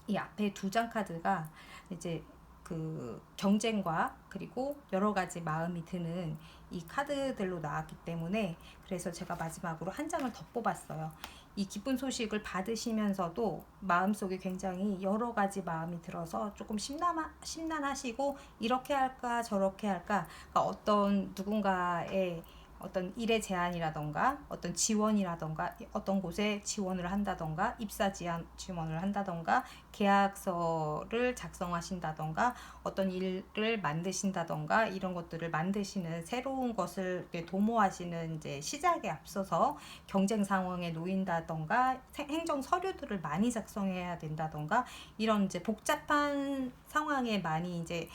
이 앞에 두 장 카드가 이제 그 경쟁과 그리고 여러 가지 마음이 드는 이 카드들로 나왔기 때문에 그래서 제가 마지막으로 한 장을 더 뽑았어요. 이 기쁜 소식을 받으시면서도 마음속에 굉장히 여러 가지 마음이 들어서 조금 심란하시고 이렇게 할까 저렇게 할까 그러니까 어떤 누군가의 어떤 일의 제안이라던가 어떤 지원이라던가 어떤 곳에 지원을 한다던가 입사 지원을 한다던가 계약서를 작성하신다던가 어떤 일을 만드신다던가 이런 것들을 만드시는 새로운 것을 도모하시는 이제 시작에 앞서서 경쟁 상황에 놓인다던가 행정 서류들을 많이 작성해야 된다던가 이런 이제 복잡한 상황에 많이 이제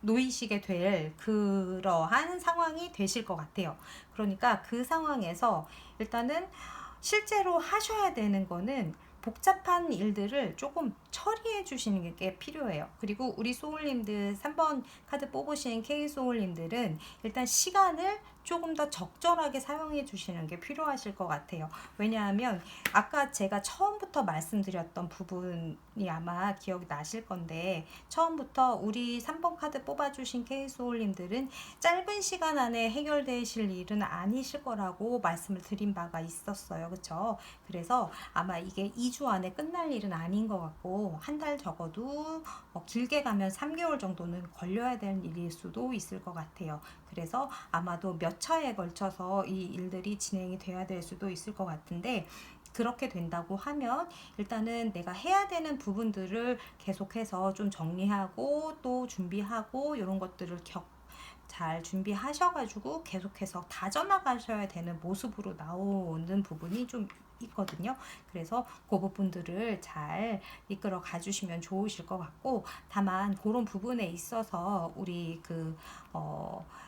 놓이시게 될 그러한 상황이 되실 것 같아요. 그러니까 그 상황에서 일단은 실제로 하셔야 되는 거는 복잡한 일들을 조금 처리해 주시는 게 필요해요. 그리고 우리 소울님들 3번 카드 뽑으신 K 소울님들은 일단 시간을 조금 더 적절하게 사용해 주시는 게 필요하실 것 같아요. 왜냐하면 아까 제가 처음부터 말씀드렸던 부분이 아마 기억이 나실 건데 처음부터 우리 3번 카드 뽑아주신 K소울님들은 짧은 시간 안에 해결되실 일은 아니실 거라고 말씀을 드린 바가 있었어요. 그쵸? 그래서 아마 이게 2주 안에 끝날 일은 아닌 것 같고 한 달 적어도 길게 가면 3개월 정도는 걸려야 되는 일일 수도 있을 것 같아요. 그래서 아마도 몇 차에 걸쳐서 이 일들이 진행이 돼야 될 수도 있을 것 같은데 그렇게 된다고 하면 일단은 내가 해야 되는 부분들을 계속해서 좀 정리하고 또 준비하고 이런 것들을 잘 준비하셔가지고 계속해서 다져나가셔야 되는 모습으로 나오는 부분이 좀 있거든요. 그래서 그 부분들을 잘 이끌어 가주시면 좋으실 것 같고, 다만 그런 부분에 있어서 우리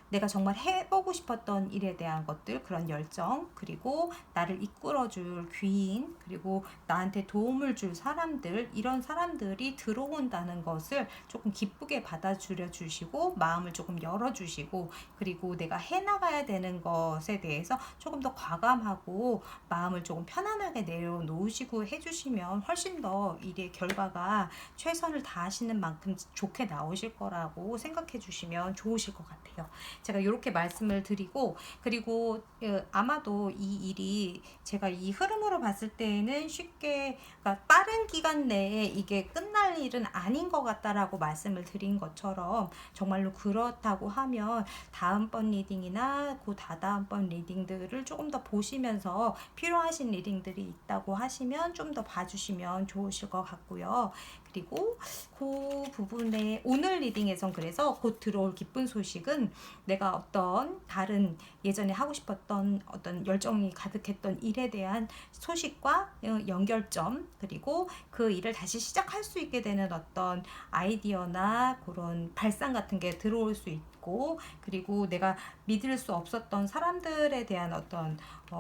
내가 정말 해보고 싶었던 일에 대한 것들, 그런 열정, 그리고 나를 이끌어줄 귀인, 그리고 나한테 도움을 줄 사람들, 이런 사람들이 들어온다는 것을 조금 기쁘게 받아주려 주시고, 마음을 조금 열어주시고, 그리고 내가 해나가야 되는 것에 대해서 조금 더 과감하고 마음을 조금 편안하게 내려놓으시고 해주시면 훨씬 더 일의 결과가 최선을 다하시는 만큼 좋게 나오실 거라고 생각해 주시면 좋으실 것 같아요. 제가 이렇게 말씀을 드리고, 그리고 아마도 이 일이 제가 이 흐름으로 봤을 때에는 쉽게, 그러니까 빠른 기간 내에 이게 끝날 일은 아닌 것 같다라고 말씀을 드린 것처럼, 정말로 그렇다고 하면 다음번 리딩이나 그 다다음번 리딩들을 조금 더 보시면서 필요하신 리딩들이 있다고 하시면 좀 더 봐주시면 좋으실 것 같고요. 그리고 그 부분에 오늘 리딩에선 그래서 곧 들어올 기쁜 소식은, 내가 어떤 다른 예전에 하고 싶었던 어떤 열정이 가득했던 일에 대한 소식과 연결점, 그리고 그 일을 다시 시작할 수 있게 되는 어떤 아이디어나 그런 발상 같은 게 들어올 수 있고, 그리고 내가 믿을 수 없었던 사람들에 대한 어떤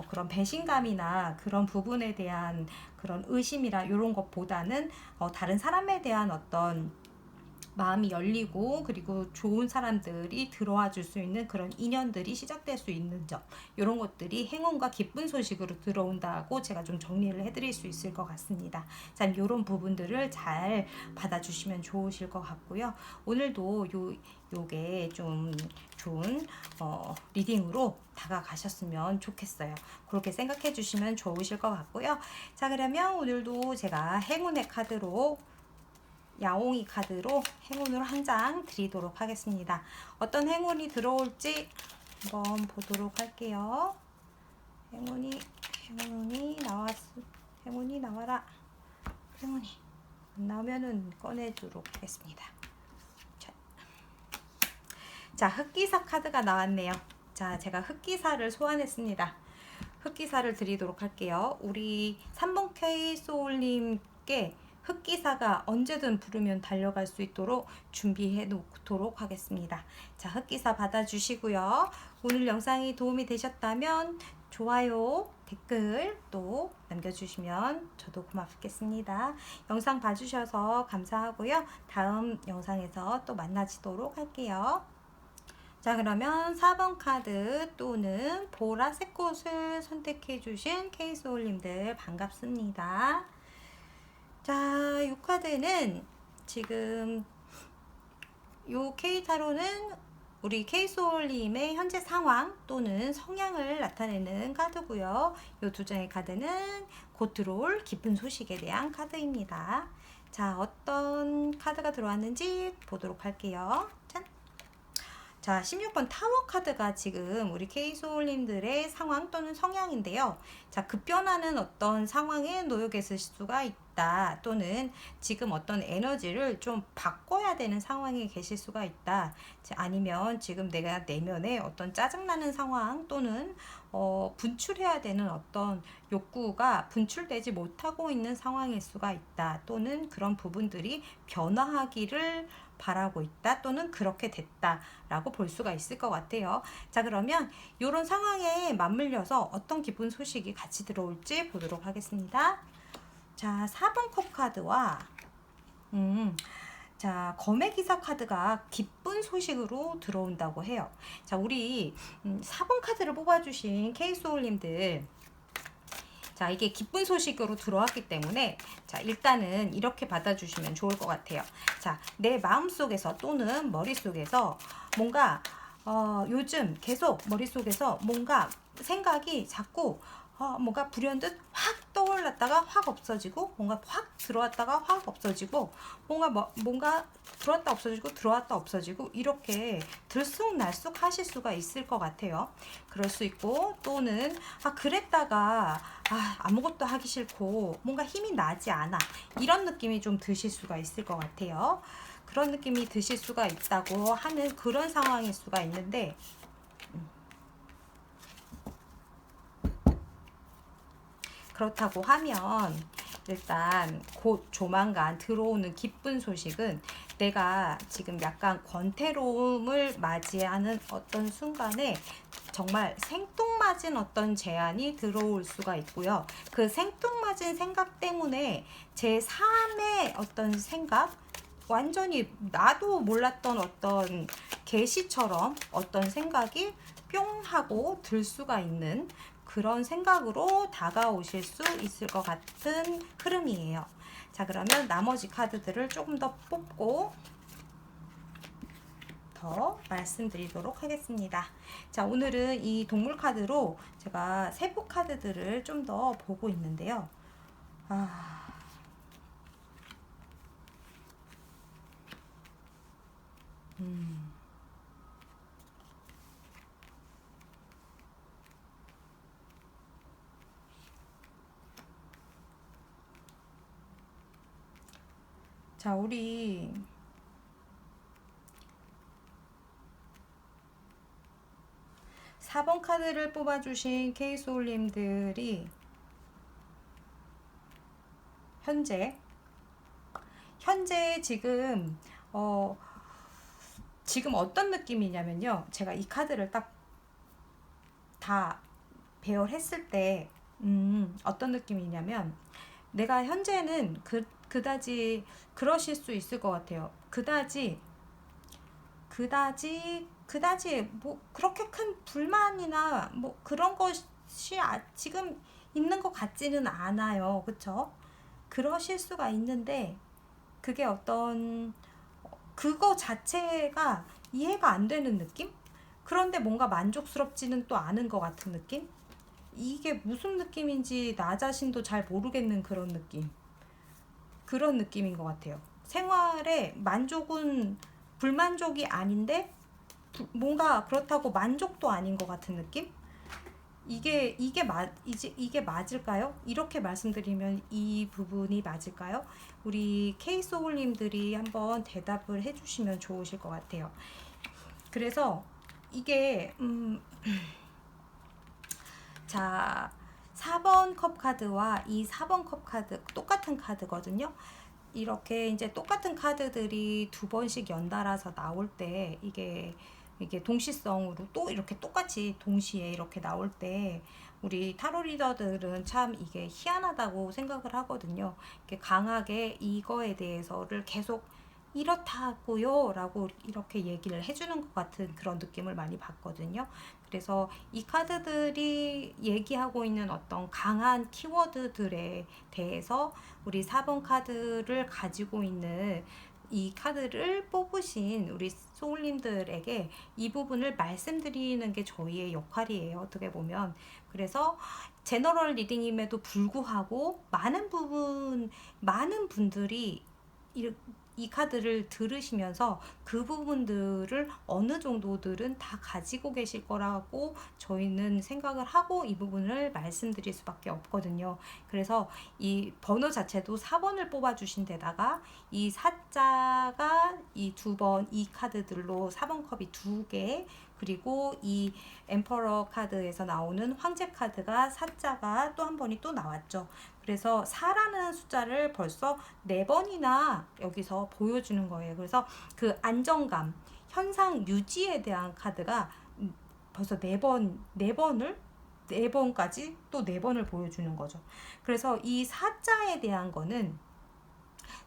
그런 배신감이나 그런 부분에 대한 그런 의심이라 이런 것보다는 다른 사람에 대한 어떤 마음이 열리고, 그리고 좋은 사람들이 들어와 줄 수 있는 그런 인연들이 시작될 수 있는 점, 이런 것들이 행운과 기쁜 소식으로 들어온다고 제가 좀 정리를 해드릴 수 있을 것 같습니다. 자, 이런 부분들을 잘 받아주시면 좋으실 것 같고요. 오늘도 요게 좀 좋은 리딩으로 다가가셨으면 좋겠어요. 그렇게 생각해 주시면 좋으실 것 같고요. 자, 그러면 오늘도 제가 행운의 카드로, 야옹이 카드로 행운으로 한 장 드리도록 하겠습니다. 어떤 행운이 들어올지 한번 보도록 할게요. 행운이 나와라. 행운이 안 나오면은 꺼내도록 하겠습니다. 자, 흑기사 카드가 나왔네요. 자, 제가 흑기사를 소환했습니다. 흑기사를 드리도록 할게요. 우리 3번 K소울님께 흑기사가 언제든 부르면 달려갈 수 있도록 준비해 놓도록 하겠습니다. 자, 흑기사 받아주시고요. 오늘 영상이 도움이 되셨다면 좋아요, 댓글 또 남겨주시면 저도 고맙겠습니다. 영상 봐주셔서 감사하고요. 다음 영상에서 또 만나지도록 할게요. 자, 그러면 4번 카드 또는 보라색 꽃을 선택해 주신 K소울님들 반갑습니다. 자, 이 카드는 지금 요 K타로는 우리 K소울님의 현재 상황 또는 성향을 나타내는 카드고요. 요 두 장의 카드는 곧 들어올 기쁜 소식에 대한 카드입니다. 자, 어떤 카드가 들어왔는지 보도록 할게요. 짠! 자, 16번 타워 카드가 지금 우리 K소울님들의 상황 또는 성향인데요. 자, 급변하는 어떤 상황에 놓여 계실 수가 있다, 또는 지금 어떤 에너지를 좀 바꿔야 되는 상황에 계실 수가 있다, 아니면 지금 내가 내면에 어떤 짜증나는 상황 또는 분출해야 되는 어떤 욕구가 분출되지 못하고 있는 상황일 수가 있다, 또는 그런 부분들이 변화하기를 바라고 있다, 또는 그렇게 됐다 라고 볼 수가 있을 것 같아요. 자, 그러면 이런 상황에 맞물려서 어떤 기쁜 소식이 같이 들어올지 보도록 하겠습니다. 자, 4번 컵 카드와 자, 검의 기사 카드가 기쁜 소식으로 들어온다고 해요. 자, 우리 4번 카드를 뽑아주신 K소울님들, 자, 이게 기쁜 소식으로 들어왔기 때문에, 자, 일단은 이렇게 받아주시면 좋을 것 같아요. 자, 내 마음속에서 또는 머릿속에서 뭔가 요즘 계속 머릿속에서 뭔가 생각이 자꾸 뭔가 불현듯 확 떠올랐다가 확 없어지고, 뭔가 확 들어왔다가 확 없어지고, 뭔가 들어왔다 없어지고 들어왔다 없어지고, 이렇게 들쑥날쑥 하실 수가 있을 것 같아요. 그럴 수 있고, 또는 그랬다가 아무것도 하기 싫고 뭔가 힘이 나지 않아, 이런 느낌이 좀 드실 수가 있을 것 같아요. 그런 느낌이 드실 수가 있다고 하는 그런 상황일 수가 있는데, 그렇다고 하면 일단 곧 조만간 들어오는 기쁜 소식은, 내가 지금 약간 권태로움을 맞이하는 어떤 순간에 정말 생뚱맞은 어떤 제안이 들어올 수가 있고요. 그 생뚱맞은 생각 때문에 제 삶의 어떤 생각, 완전히 나도 몰랐던 어떤 계시처럼 어떤 생각이 뿅 하고 들 수가 있는 그런 생각으로 다가오실 수 있을 것 같은 흐름이에요. 자, 그러면 나머지 카드들을 조금 더 뽑고 더 말씀드리도록 하겠습니다. 자, 오늘은 이 동물 카드로 제가 세부 카드들을 좀 더 보고 있는데요. 자, 우리 4번 카드를 뽑아주신 케이소울님들이 현재 지금 어떤 느낌이냐면요. 제가 이 카드를 딱 다 배열했을 때 어떤 느낌이냐면, 내가 현재는 그다지 그러실 수 있을 것 같아요. 그다지 뭐 그렇게 큰 불만이나 뭐 그런 것이 지금 있는 것 같지는 않아요. 그쵸? 그러실 수가 있는데, 그게 어떤 그거 자체가 이해가 안 되는 느낌? 그런데 뭔가 만족스럽지는 또 않은 것 같은 느낌? 이게 무슨 느낌인지 나 자신도 잘 모르겠는 그런 느낌인 것 같아요. 생활에 만족은 불만족이 아닌데 뭔가 그렇다고 만족도 아닌 것 같은 느낌? 이게 맞을까요? 이렇게 말씀드리면 이 부분이 맞을까요? 우리 케이소울님들이 한번 대답을 해주시면 좋으실 것 같아요. 그래서 이게 자, 4번 컵 카드와 이 4번 컵 카드 똑같은 카드거든요. 이렇게 이제 똑같은 카드들이 두 번씩 연달아서 나올 때, 이게 동시성으로 또 이렇게 똑같이 동시에 이렇게 나올 때, 우리 타로 리더들은 참 이게 희한하다고 생각을 하거든요. 이렇게 강하게 이거에 대해서를 계속 이렇다고요 라고 이렇게 얘기를 해주는 것 같은 그런 느낌을 많이 받거든요. 그래서 이 카드들이 얘기하고 있는 어떤 강한 키워드들에 대해서 우리 4번 카드를 가지고 있는 이 카드를 뽑으신 우리 소울님들에게 이 부분을 말씀드리는 게 저희의 역할이에요. 어떻게 보면. 그래서 제너럴 리딩임에도 불구하고 많은 분들이 이 카드를 들으시면서 그 부분들을 어느 정도들은 다 가지고 계실 거라고 저희는 생각을 하고 이 부분을 말씀드릴 수밖에 없거든요. 그래서 이 번호 자체도 4번을 뽑아주신 데다가 이 4자가 이 두 번, 이 카드들로 4번 컵이 2개, 그리고 이 엠퍼러 카드에서 나오는 황제 카드가 4자가 또 한 번이 또 나왔죠. 그래서 4라는 숫자를 벌써 4번이나 여기서 보여주는 거예요. 그래서 그 안정감, 현상 유지에 대한 카드가 벌써 4번까지 또 4번을 보여주는 거죠. 그래서 이 4자에 대한 거는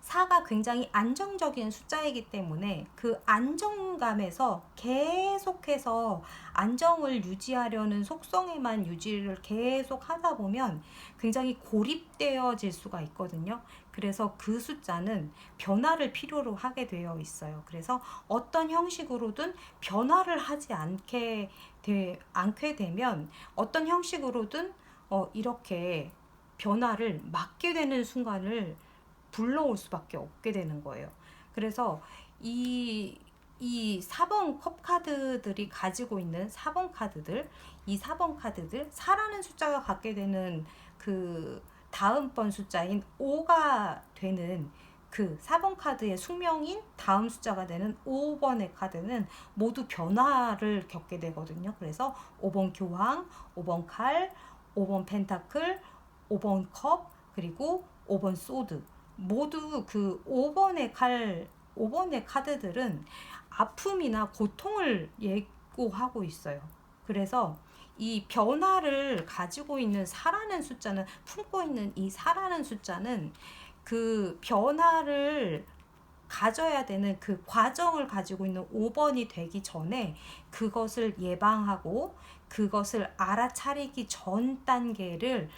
4가 굉장히 안정적인 숫자이기 때문에 그 안정감에서 계속해서 안정을 유지하려는 속성에만 유지를 계속 하다 보면 굉장히 고립되어질 수가 있거든요. 그래서 그 숫자는 변화를 필요로 하게 되어 있어요. 그래서 어떤 형식으로든 변화를 하지 않게 되면 어떤 형식으로든 이렇게 변화를 막게 되는 순간을 불러올 수밖에 없게 되는 거예요. 그래서 이 4번 컵 카드들이 가지고 있는 4번 카드들, 이 4번 카드들, 4라는 숫자가 갖게 되는 그 다음번 숫자인 5가 되는 그 4번 카드의 숙명인 다음 숫자가 되는 5번의 카드는 모두 변화를 겪게 되거든요. 그래서 5번 교황, 5번 칼, 5번 펜타클, 5번 컵, 그리고 5번 소드. 모두 그 5번의 카드들은 아픔이나 고통을 예고하고 있어요. 그래서 이 변화를 가지고 있는 4라는 숫자는, 품고 있는 이 4라는 숫자는 그 변화를 가져야 되는 그 과정을 가지고 있는 5번이 되기 전에 그것을 예방하고 그것을 알아차리기 전 단계를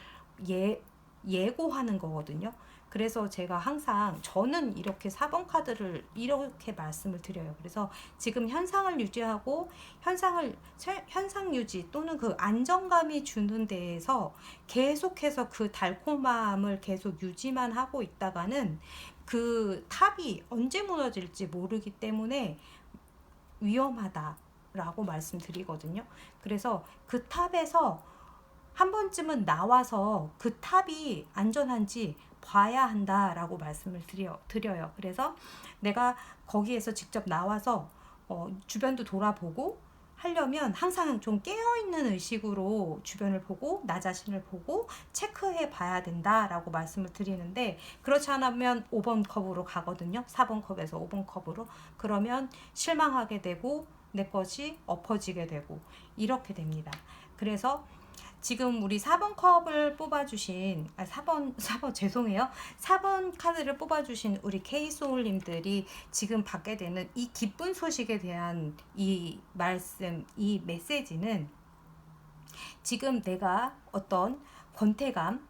예고하는 거거든요. 그래서 제가 항상 저는 이렇게 4번 카드를 이렇게 말씀을 드려요. 그래서 지금 현상을 유지하고 현상 유지 또는 그 안정감이 주는 데에서 계속해서 그 달콤함을 계속 유지만 하고 있다가는 그 탑이 언제 무너질지 모르기 때문에 위험하다라고 말씀드리거든요. 그래서 그 탑에서 한 번쯤은 나와서 그 탑이 안전한지 봐야 한다라고 말씀을 드려요. 그래서 내가 거기에서 직접 나와서 주변도 돌아보고 하려면 항상 좀 깨어있는 의식으로 주변을 보고 나 자신을 보고 체크해 봐야 된다라고 말씀을 드리는데, 그렇지 않으면 5번 컵으로 가거든요. 4번 컵에서 5번 컵으로. 그러면 실망하게 되고 내 것이 엎어지게 되고 이렇게 됩니다. 그래서 지금 우리 4번 컵을 뽑아주신 4번 죄송해요. 4번 카드를 뽑아주신 우리 K소울님들이 지금 받게 되는 이 기쁜 소식에 대한 이 말씀, 이 메시지는 지금 내가 어떤 권태감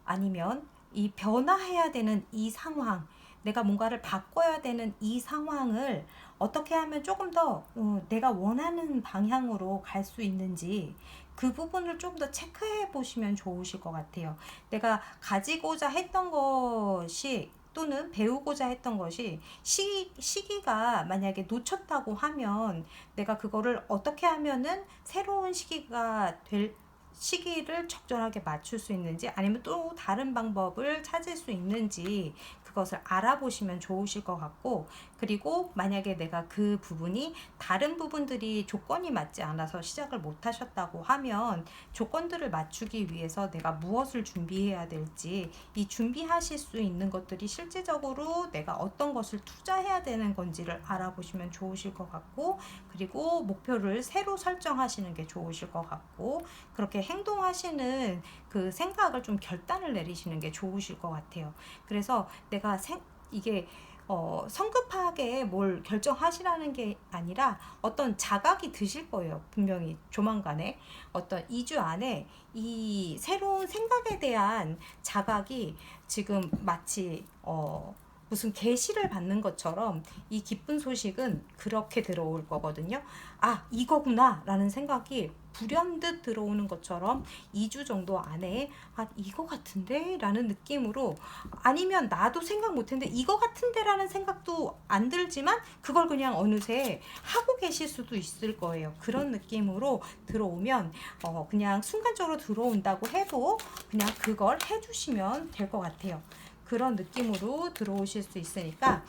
아니면 이 변화해야 되는 이 상황, 내가 뭔가를 바꿔야 되는 이 상황을 어떻게 하면 조금 더 내가 원하는 방향으로 갈 수 있는지 그 부분을 좀 더 체크해 보시면 좋으실 것 같아요. 내가 가지고자 했던 것이 또는 배우고자 했던 것이 시기가 만약에 놓쳤다고 하면 내가 그거를 어떻게 하면은 새로운 시기를 적절하게 맞출 수 있는지, 아니면 또 다른 방법을 찾을 수 있는지 그것을 알아보시면 좋으실 것 같고, 그리고 만약에 내가 그 부분이 다른 부분들이 조건이 맞지 않아서 시작을 못 하셨다고 하면 조건들을 맞추기 위해서 내가 무엇을 준비해야 될지, 이 준비하실 수 있는 것들이 실제적으로 내가 어떤 것을 투자해야 되는 건지를 알아보시면 좋으실 것 같고, 그리고 목표를 새로 설정하시는 게 좋으실 것 같고, 그렇게 행동하시는 그 생각을 좀 결단을 내리시는 게 좋으실 것 같아요. 그래서 내가 이게 성급하게 뭘 결정하시라는 게 아니라 어떤 자각이 드실 거예요. 분명히 조만간에 어떤 2주 안에 이 새로운 생각에 대한 자각이 지금 마치 무슨 계시를 받는 것처럼 이 기쁜 소식은 그렇게 들어올 거거든요. 아, 이거구나 라는 생각이 불현듯 들어오는 것처럼 2주 정도 안에 아, 이거 같은데? 라는 느낌으로, 아니면 나도 생각 못했는데 이거 같은데? 라는 생각도 안 들지만 그걸 그냥 어느새 하고 계실 수도 있을 거예요. 그런 느낌으로 들어오면 그냥 순간적으로 들어온다고 해도 그냥 그걸 해주시면 될 것 같아요. 그런 느낌으로 들어오실 수 있으니까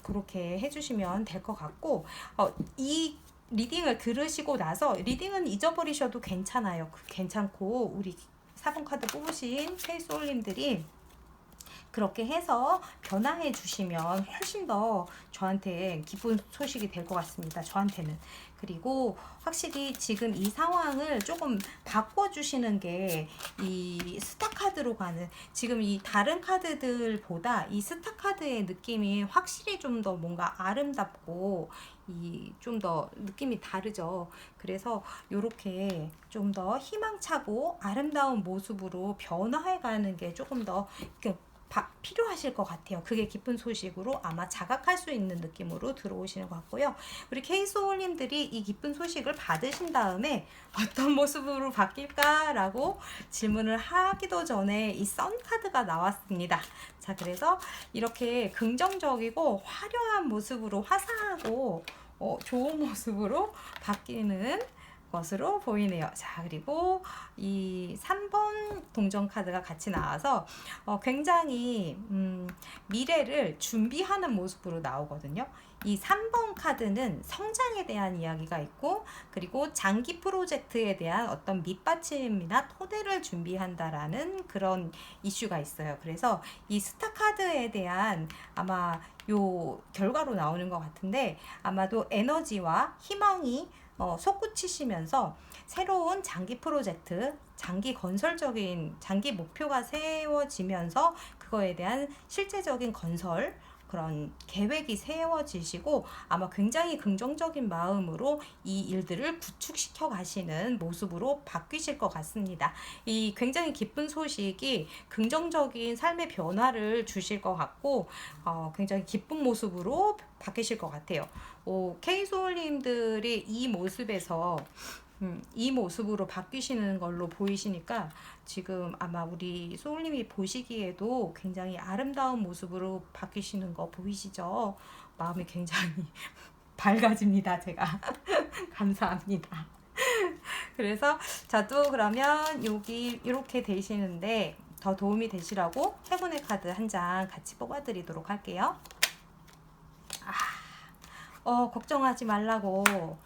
그렇게 해주시면 될 것 같고, 이 리딩을 들으시고 나서 리딩은 잊어버리셔도 괜찮아요. 괜찮고 우리 4번 카드 뽑으신 페이스올님들이 그렇게 해서 변화해 주시면 훨씬 더 저한테 기쁜 소식이 될 것 같습니다. 저한테는. 그리고 확실히 지금 이 상황을 조금 바꿔주시는 게 이 스타 카드로 가는, 지금 이 다른 카드들보다 이 스타 카드의 느낌이 확실히 좀 더 뭔가 아름답고 이 좀 더 느낌이 다르죠. 그래서 이렇게 좀 더 희망차고 아름다운 모습으로 변화해 가는 게 조금 더 필요하실 것 같아요. 그게 기쁜 소식으로 아마 자각할 수 있는 느낌으로 들어오시는 것 같고요. 우리 K소울님들이 이 기쁜 소식을 받으신 다음에 어떤 모습으로 바뀔까라고 질문을 하기도 전에 이 선 카드가 나왔습니다. 자, 그래서 이렇게 긍정적이고 화려한 모습으로, 화사하고 좋은 모습으로 바뀌는 것으로 보이네요. 자, 그리고 이 3번 동전 카드가 같이 나와서 굉장히 미래를 준비하는 모습으로 나오거든요. 이 3번 카드는 성장에 대한 이야기가 있고, 그리고 장기 프로젝트에 대한 어떤 밑받침이나 토대를 준비한다라는 그런 이슈가 있어요. 그래서 이 스타 카드에 대한 아마 요 결과로 나오는 것 같은데, 아마도 에너지와 희망이 솟구치시면서 새로운 장기 프로젝트, 장기 건설적인 장기 목표가 세워지면서 그거에 대한 실제적인 건설, 그런 계획이 세워지시고 아마 굉장히 긍정적인 마음으로 이 일들을 구축시켜 가시는 모습으로 바뀌실 것 같습니다. 이 굉장히 기쁜 소식이 긍정적인 삶의 변화를 주실 것 같고, 굉장히 기쁜 모습으로 바뀌실 것 같아요. K소울님들이 이 모습으로 바뀌시는 걸로 보이시니까 지금 아마 우리 소울님이 보시기에도 굉장히 아름다운 모습으로 바뀌시는 거 보이시죠? 마음이 굉장히 밝아집니다, 제가. 감사합니다. 그래서 자, 또 그러면 여기 이렇게 되시는데 더 도움이 되시라고 행운의 카드 한 장 같이 뽑아드리도록 할게요. 걱정하지 말라고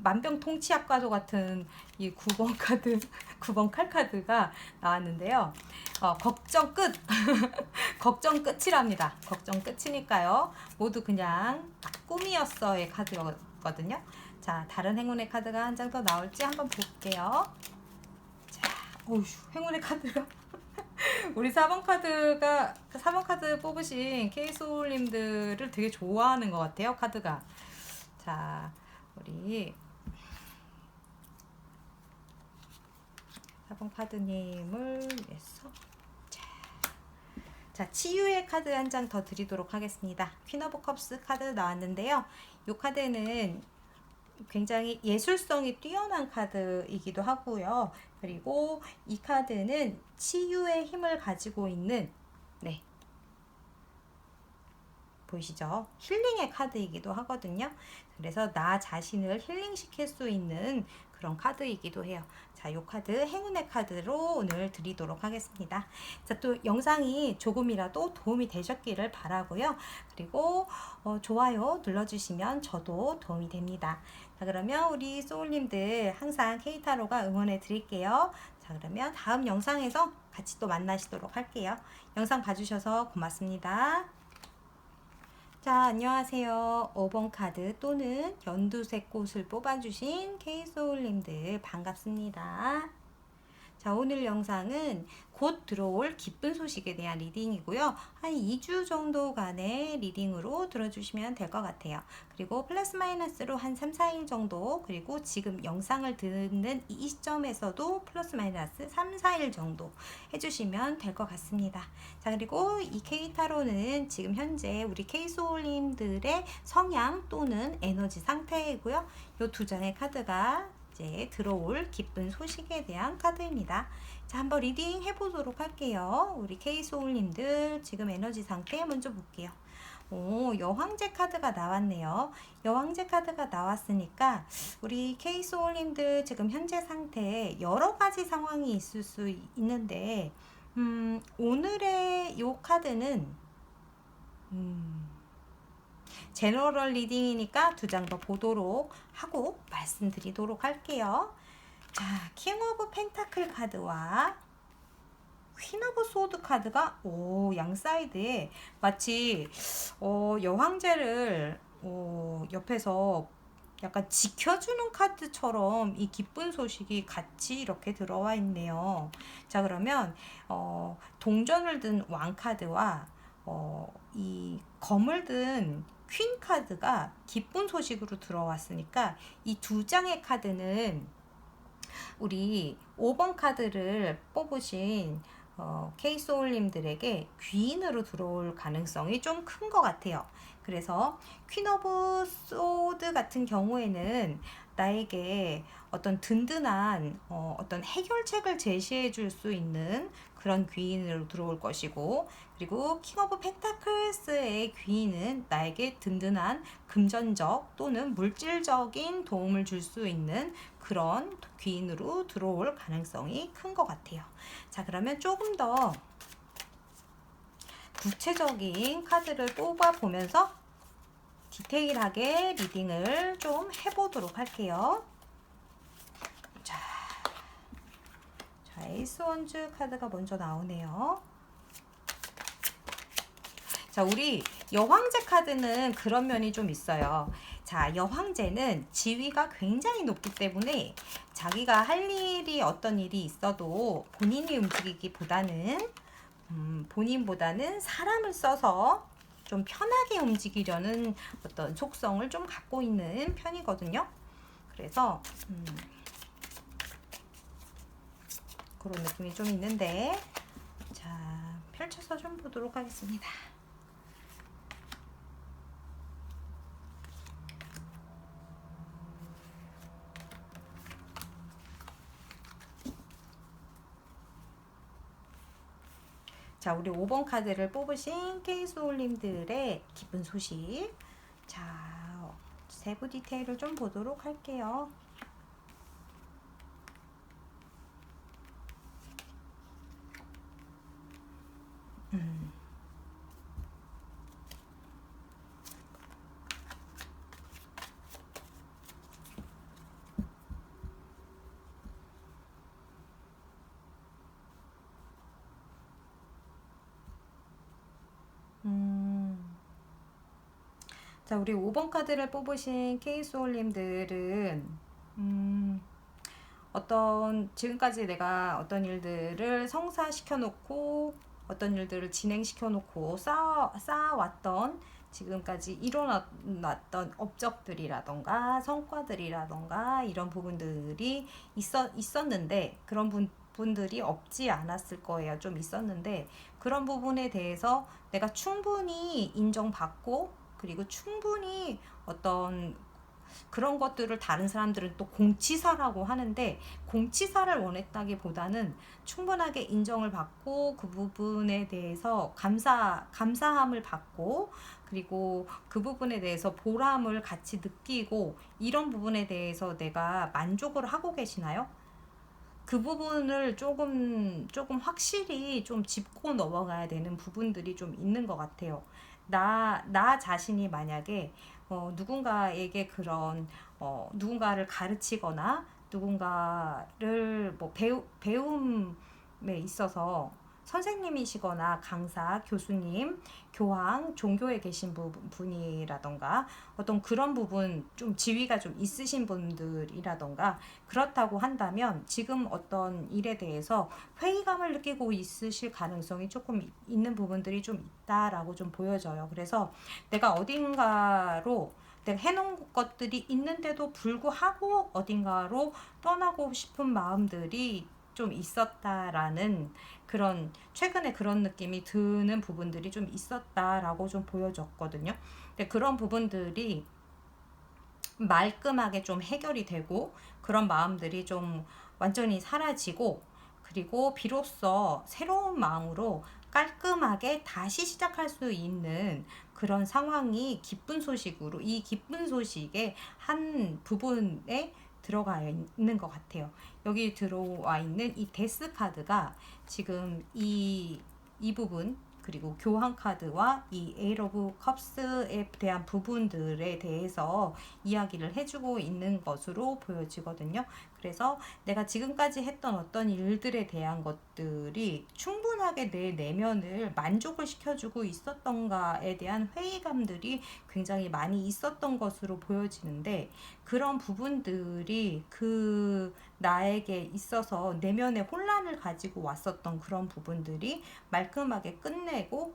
만병통치약과도 같은 이 9번 카드, 9번 칼카드가 나왔는데요. 걱정 끝! 걱정 끝이랍니다. 걱정 끝이니까요. 모두 그냥 꿈이었어의 카드였거든요. 자, 다른 행운의 카드가 한 장 더 나올지 한번 볼게요. 자, 행운의 카드가. 우리 4번 카드 뽑으신 K소울님들을 되게 좋아하는 것 같아요, 카드가. 자, 우리 4번 카드님을 위해서 자, 치유의 카드 한 장 더 드리도록 하겠습니다. 퀸 오브 컵스 카드 나왔는데요. 이 카드는 굉장히 예술성이 뛰어난 카드이기도 하고요. 그리고 이 카드는 치유의 힘을 가지고 있는, 네, 보이시죠? 힐링의 카드이기도 하거든요. 그래서 나 자신을 힐링시킬 수 있는 그런 카드이기도 해요. 자, 이 카드 행운의 카드로 오늘 드리도록 하겠습니다. 자, 또 영상이 조금이라도 도움이 되셨기를 바라고요. 그리고 좋아요 눌러주시면 저도 도움이 됩니다. 자, 그러면 우리 소울님들 항상 K타로가 응원해 드릴게요. 자, 그러면 다음 영상에서 같이 또 만나시도록 할게요. 영상 봐주셔서 고맙습니다. 자, 안녕하세요. 5번 카드 또는 연두색 꽃을 뽑아주신 K소울님들 반갑습니다. 자, 오늘 영상은 곧 들어올 기쁜 소식에 대한 리딩이고요. 한 2주 정도간의 리딩으로 들어주시면 될 것 같아요. 그리고 플러스 마이너스로 한 3, 4일 정도, 그리고 지금 영상을 듣는 이 시점에서도 플러스 마이너스 3, 4일 정도 해주시면 될 것 같습니다. 자, 그리고 이 K타로는 지금 현재 우리 K소울님들의 성향 또는 에너지 상태이고요. 이 두 장의 카드가 이제 들어올 기쁜 소식에 대한 카드입니다. 자, 한번 리딩 해보도록 할게요. 우리 K소울님들 지금 에너지 상태 먼저 볼게요. 여왕제 카드가 나왔네요. 여왕제 카드가 나왔으니까 우리 K소울님들 지금 현재 상태에 여러 가지 상황이 있을 수 있는데, 오늘의 요 카드는 제너럴 리딩이니까 두 장 더 보도록 하고 말씀드리도록 할게요. 자, 킹 오브 펜타클 카드와 퀸 오브 소드 카드가 양 사이드에 마치 여왕제를 옆에서 약간 지켜주는 카드처럼 이 기쁜 소식이 같이 이렇게 들어와 있네요. 자, 그러면 동전을 든 왕 카드와 이 검을 든 퀸 카드가 기쁜 소식으로 들어왔으니까 이 두 장의 카드는 우리 5번 카드를 뽑으신 K소울님들에게 귀인으로 들어올 가능성이 좀 큰 것 같아요. 그래서 퀸 오브 소드 같은 경우에는 나에게 어떤 든든한 어떤 해결책을 제시해 줄 수 있는 그런 귀인으로 들어올 것이고, 그리고 킹 오브 펜타클스의 귀인은 나에게 든든한 금전적 또는 물질적인 도움을 줄 수 있는 그런 귀인으로 들어올 가능성이 큰 것 같아요. 자, 그러면 조금 더 구체적인 카드를 뽑아 보면서 디테일하게 리딩을 좀 해보도록 할게요. 자, 에이스 원즈 카드가 먼저 나오네요. 자, 우리 여황제 카드는 그런 면이 좀 있어요. 자, 여황제는 지위가 굉장히 높기 때문에 자기가 할 일이 어떤 일이 있어도 본인이 움직이기보다는 본인보다는 사람을 써서 좀 편하게 움직이려는 어떤 속성을 좀 갖고 있는 편이거든요. 그래서 그런 느낌이 좀 있는데, 자, 펼쳐서 좀 보도록 하겠습니다. 자, 우리 5번 카드를 뽑으신 케이스홀님들의 기쁜 소식. 자, 세부 디테일을 좀 보도록 할게요. 자, 우리 5번 카드를 뽑으신 케이스홀님들은 어떤 지금까지 내가 어떤 일들을 성사시켜 놓고 어떤 일들을 진행시켜 놓고 쌓아왔던 지금까지 일어났던 업적들이라던가 성과들이라던가 이런 부분들이 있었는데, 그런 분들이 없지 않았을 거예요. 좀 있었는데, 그런 부분에 대해서 내가 충분히 인정받고, 그리고 충분히 어떤 그런 것들을 다른 사람들은 또 공치사라고 하는데, 공치사를 원했다기보다는 충분하게 인정을 받고 그 부분에 대해서 감사함을 받고, 그리고 그 부분에 대해서 보람을 같이 느끼고, 이런 부분에 대해서 내가 만족을 하고 계시나요? 그 부분을 조금 확실히 좀 짚고 넘어가야 되는 부분들이 좀 있는 것 같아요. 나 자신이 만약에 누군가에게 그런 누군가를 가르치거나 누군가를 뭐 배움에 있어서 선생님이시거나 강사, 교수님, 교황, 종교에 계신 분이라던가 어떤 그런 부분 좀 지위가 좀 있으신 분들이라던가 그렇다고 한다면 지금 어떤 일에 대해서 회의감을 느끼고 있으실 가능성이 조금 있는 부분들이 좀 있다라고 좀 보여져요. 그래서 내가 어딘가로 내가 해놓은 것들이 있는데도 불구하고 어딘가로 떠나고 싶은 마음들이 좀 있었다라는 그런 최근에 그런 느낌이 드는 부분들이 좀 있었다라고 좀 보여졌거든요. 근데 그런 부분들이 말끔하게 좀 해결이 되고 그런 마음들이 좀 완전히 사라지고, 그리고 비로소 새로운 마음으로 깔끔하게 다시 시작할 수 있는 그런 상황이 기쁜 소식으로, 이 기쁜 소식의 한 부분에 들어가 있는 것 같아요. 여기 들어와 있는 이 데스 카드가 지금 이 부분, 그리고 교환 카드와 이 에이트 오브 컵스에 대한 부분들에 대해서 이야기를 해주고 있는 것으로 보여지거든요. 그래서 내가 지금까지 했던 어떤 일들에 대한 것들이 충분하게 내 내면을 만족을 시켜주고 있었던가에 대한 회의감들이 굉장히 많이 있었던 것으로 보여지는데, 그런 부분들이 그 나에게 있어서 내면의 혼란을 가지고 왔었던 그런 부분들이 말끔하게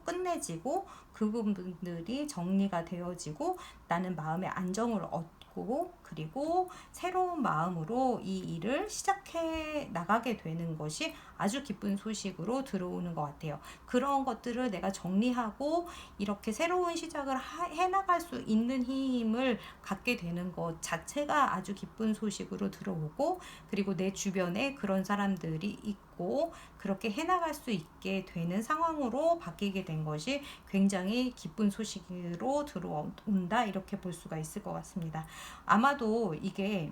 끝내지고 그 부분들이 정리가 되어지고 나는 마음의 안정을 얻고 바꾸고 그리고 새로운 마음으로 이 일을 시작해 나가게 되는 것이 아주 기쁜 소식으로 들어오는 것 같아요. 그런 것들을 내가 정리하고 이렇게 새로운 시작을 해나갈 수 있는 힘을 갖게 되는 것 자체가 아주 기쁜 소식으로 들어오고, 그리고 내 주변에 그런 사람들이 있고 그렇게 해나갈 수 있게 되는 상황으로 바뀌게 된 것이 굉장히 기쁜 소식으로 들어온다, 이렇게 볼 수가 있을 것 같습니다. 아마도 이게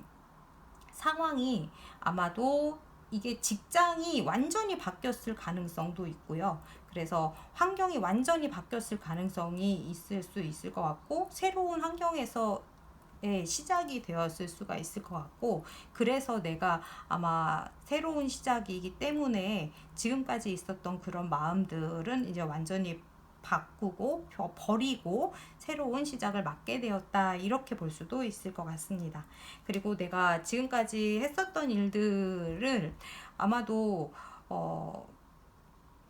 상황이 아마도 이게 직장이 완전히 바뀌었을 가능성도 있고요. 그래서 환경이 완전히 바뀌었을 가능성이 있을 수 있을 것 같고, 새로운 환경에서 시작이 되었을 수가 있을 것 같고, 그래서 내가 아마 새로운 시작이기 때문에 지금까지 있었던 그런 마음들은 이제 완전히 바꾸고 버리고 새로운 시작을 맞게 되었다, 이렇게 볼 수도 있을 것 같습니다. 그리고 내가 지금까지 했었던 일들을 아마도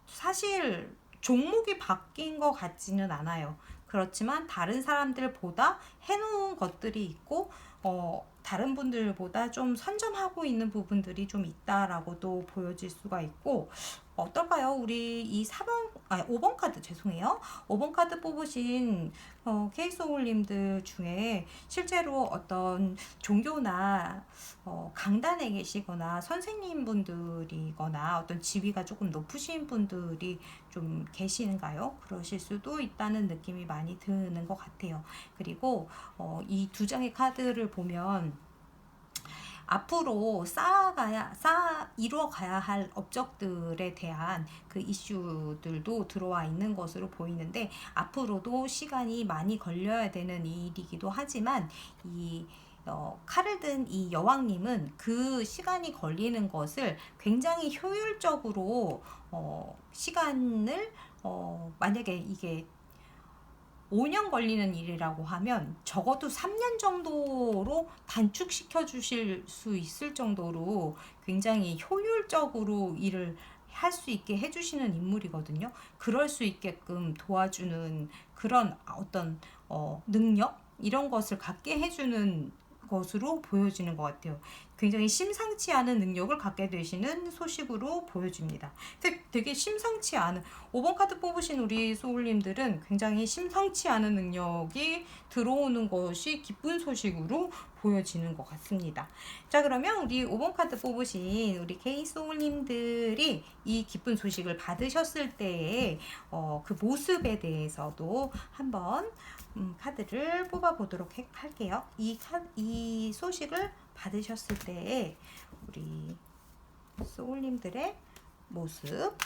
사실 종목이 바뀐 것 같지는 않아요. 그렇지만 다른 사람들보다 해놓은 것들이 있고 다른 분들보다 좀 선점하고 있는 부분들이 좀 있다라고도 보여질 수가 있고, 어떨까요? 우리 이 5번 카드, 죄송해요. 5번 카드 뽑으신 케이소울님들 중에 실제로 어떤 종교나 강단에 계시거나 선생님 분들이거나 어떤 지위가 조금 높으신 분들이 좀 계시는가요? 그러실 수도 있다는 느낌이 많이 드는 것 같아요. 그리고 이 두 장의 카드를 보면 앞으로 이루어가야 할 업적들에 대한 그 이슈들도 들어와 있는 것으로 보이는데, 앞으로도 시간이 많이 걸려야 되는 일이기도 하지만 칼을 든 이 여왕님은 그 시간이 걸리는 것을 굉장히 효율적으로 시간을 만약에 이게 5년 걸리는 일이라고 하면 적어도 3년 정도로 단축시켜 주실 수 있을 정도로 굉장히 효율적으로 일을 할 수 있게 해주시는 인물이거든요. 그럴 수 있게끔 도와주는 그런 어떤 능력, 이런 것을 갖게 해주는 것으로 보여지는 것 같아요. 굉장히 심상치 않은 능력을 갖게 되시는 소식으로 보여집니다. 되게 심상치 않은, 5번 카드 뽑으신 우리 소울님들은 굉장히 심상치 않은 능력이 들어오는 것이 기쁜 소식으로 보여지는 것 같습니다. 자, 그러면 우리 5번 카드 뽑으신 우리 K소울님들이 이 기쁜 소식을 받으셨을 때의 그 모습에 대해서도 한번 카드를 뽑아보도록 할게요. 이 소식을 받으셨을 때의 우리 소울님들의 모습.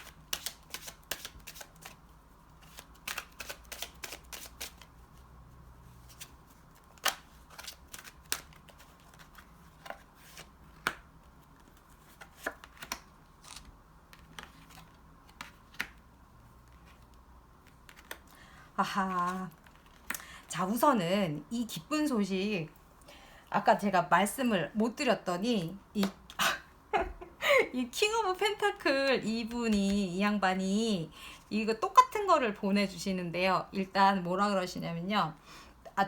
아하. 자, 우선은 이 기쁜 소식, 아까 제가 말씀을 못 드렸더니 이 킹 오브 펜타클 이 양반이 이거 똑같은 거를 보내주시는데요. 일단 뭐라 그러시냐면요,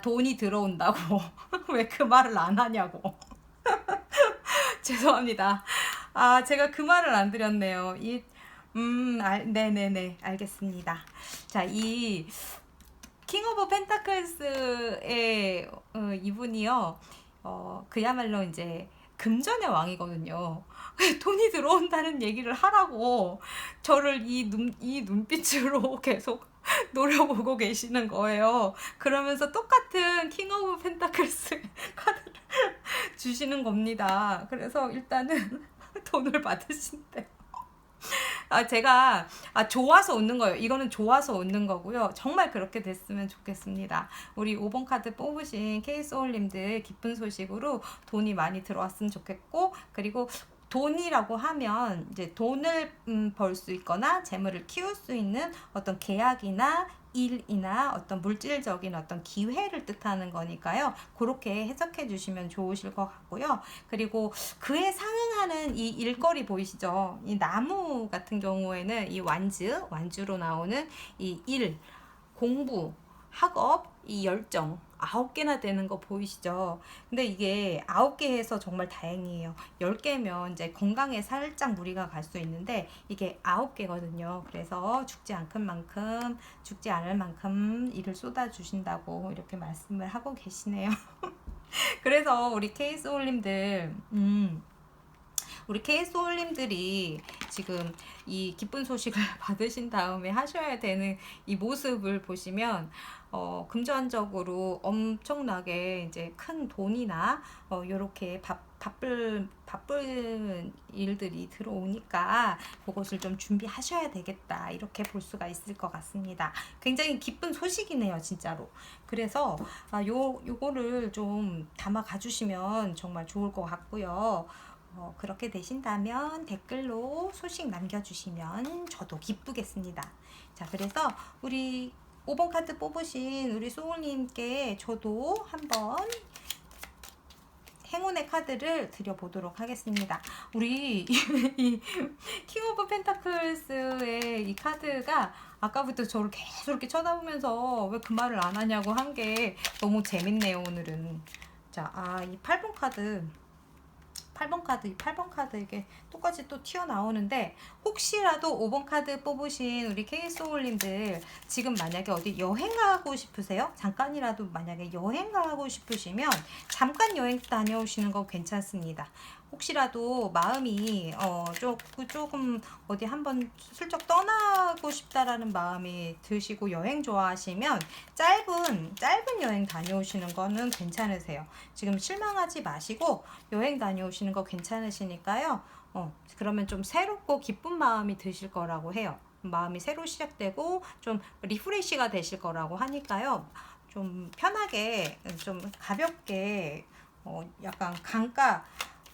돈이 들어온다고. 왜 그 말을 안 하냐고. 죄송합니다. 제가 그 말을 안 드렸네요. 네네네, 알겠습니다. 자, 이 킹 오브 펜타클스의 이분이요, 그야말로 이제 금전의 왕이거든요. 돈이 들어온다는 얘기를 하라고 저를 이 눈빛으로 계속 노려보고 계시는 거예요. 그러면서 똑같은 킹 오브 펜타클스 카드를 주시는 겁니다. 그래서 일단은 돈을 받으신대. 제가 좋아서 웃는 거예요. 이거는 좋아서 웃는 거고요. 정말 그렇게 됐으면 좋겠습니다. 우리 5번 카드 뽑으신 K소울님들 기쁜 소식으로 돈이 많이 들어왔으면 좋겠고, 그리고 돈이라고 하면 이제 돈을 벌 수 있거나 재물을 키울 수 있는 어떤 계약이나 일이나 어떤 물질적인 어떤 기회를 뜻하는 거니까요. 그렇게 해석해 주시면 좋으실 것 같고요. 그리고 그에 상응하는 이 일거리 보이시죠? 이 나무 같은 경우에는 이 완주로 나오는 이 일, 공부 학업, 이 열정 9개나 되는 거 보이시죠? 근데 이게 9개에서 정말 다행이에요. 10개면 이제 건강에 살짝 무리가 갈 수 있는데 이게 9개거든요. 그래서 죽지 않을 만큼 일을 쏟아주신다고 이렇게 말씀을 하고 계시네요. 그래서 우리 케이솔님들이 지금 이 기쁜 소식을 받으신 다음에 하셔야 되는 이 모습을 보시면 금전적으로 엄청나게 이제 큰 돈이나 요렇게 바쁜 일들이 들어오니까 그것을 좀 준비하셔야 되겠다 이렇게 볼 수가 있을 것 같습니다. 굉장히 기쁜 소식이네요, 진짜로. 그래서 요거를 좀 담아 가주시면 정말 좋을 것 같고요. 그렇게 되신다면 댓글로 소식 남겨주시면 저도 기쁘겠습니다. 자, 그래서 우리 5번 카드 뽑으신 우리 소울님께 저도 한번 행운의 카드를 드려보도록 하겠습니다. 우리 이 킹 오브 펜타클스의 이 카드가 아까부터 저를 계속 이렇게 쳐다보면서 왜 그 말을 안 하냐고 한 게 너무 재밌네요, 오늘은. 자, 이 8번 카드. 8번 카드 이게 똑같이 또 튀어나오는데 혹시라도 5번 카드 뽑으신 우리 케이소울님들 지금 만약에 어디 여행 가고 싶으세요? 잠깐이라도 만약에 여행 가고 싶으시면 잠깐 여행 다녀오시는 거 괜찮습니다. 혹시라도 마음이 조금 어디 한번 슬쩍 떠나고 싶다라는 마음이 드시고 여행 좋아하시면 짧은 여행 다녀오시는 거는 괜찮으세요. 지금 실망하지 마시고 여행 다녀오시는 거 괜찮으시니까요. 그러면 좀 새롭고 기쁜 마음이 드실 거라고 해요. 마음이 새로 시작되고 좀 리프레시가 되실 거라고 하니까요. 좀 편하게 좀 가볍게 약간 강가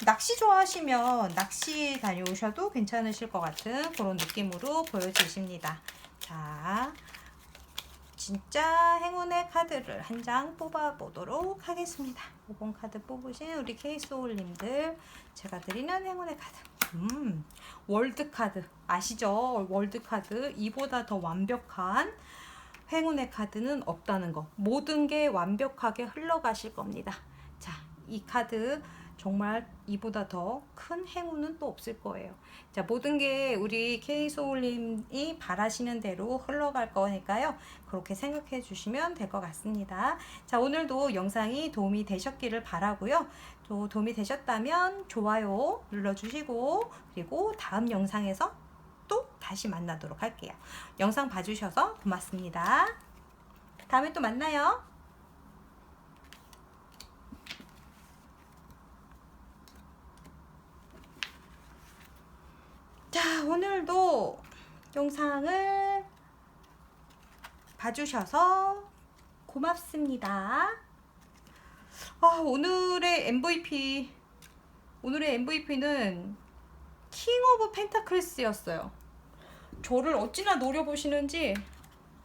낚시 좋아하시면 낚시 다녀오셔도 괜찮으실 것 같은 그런 느낌으로 보여지십니다. 자, 진짜 행운의 카드를 한 장 뽑아보도록 하겠습니다. 5번 카드 뽑으신 우리 케이소울님들 제가 드리는 행운의 카드 월드 카드 아시죠? 월드 카드 이보다 더 완벽한 행운의 카드는 없다는 거. 모든 게 완벽하게 흘러가실 겁니다. 자, 이 카드 정말 이보다 더 큰 행운은 또 없을 거예요. 자, 모든 게 우리 K소울님이 바라시는 대로 흘러갈 거니까요. 그렇게 생각해 주시면 될 것 같습니다. 자, 오늘도 영상이 도움이 되셨기를 바라고요. 또 도움이 되셨다면 좋아요 눌러주시고 그리고 다음 영상에서 또 다시 만나도록 할게요. 영상 봐주셔서 고맙습니다. 다음에 또 만나요. 자, 오늘도 영상을 봐주셔서 고맙습니다. 오늘의 MVP는 킹 오브 펜타클스였어요. 저를 어찌나 노려보시는지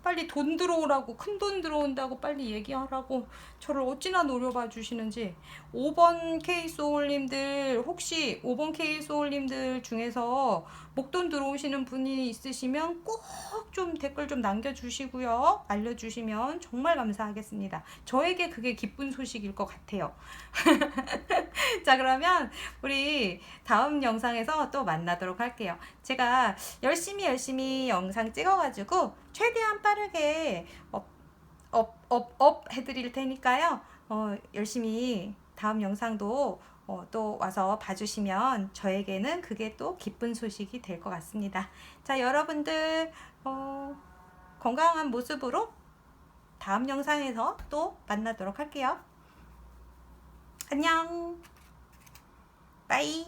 빨리 돈 들어오라고, 큰 돈 들어온다고 빨리 얘기하라고 저를 어찌나 노려봐 주시는지. 5번 K소울님들 혹시 5번 K소울님들 중에서 목돈 들어오시는 분이 있으시면 꼭 좀 댓글 좀 남겨주시고요. 알려주시면 정말 감사하겠습니다. 저에게 그게 기쁜 소식일 것 같아요. 자, 그러면 우리 다음 영상에서 또 만나도록 할게요. 제가 열심히 영상 찍어가지고 최대한 빠르게 업 해드릴 테니까요. 열심히 다음 영상도 또 와서 봐주시면 저에게는 그게 또 기쁜 소식이 될 것 같습니다. 자, 여러분들 건강한 모습으로 다음 영상에서 또 만나도록 할게요. 안녕. 빠이.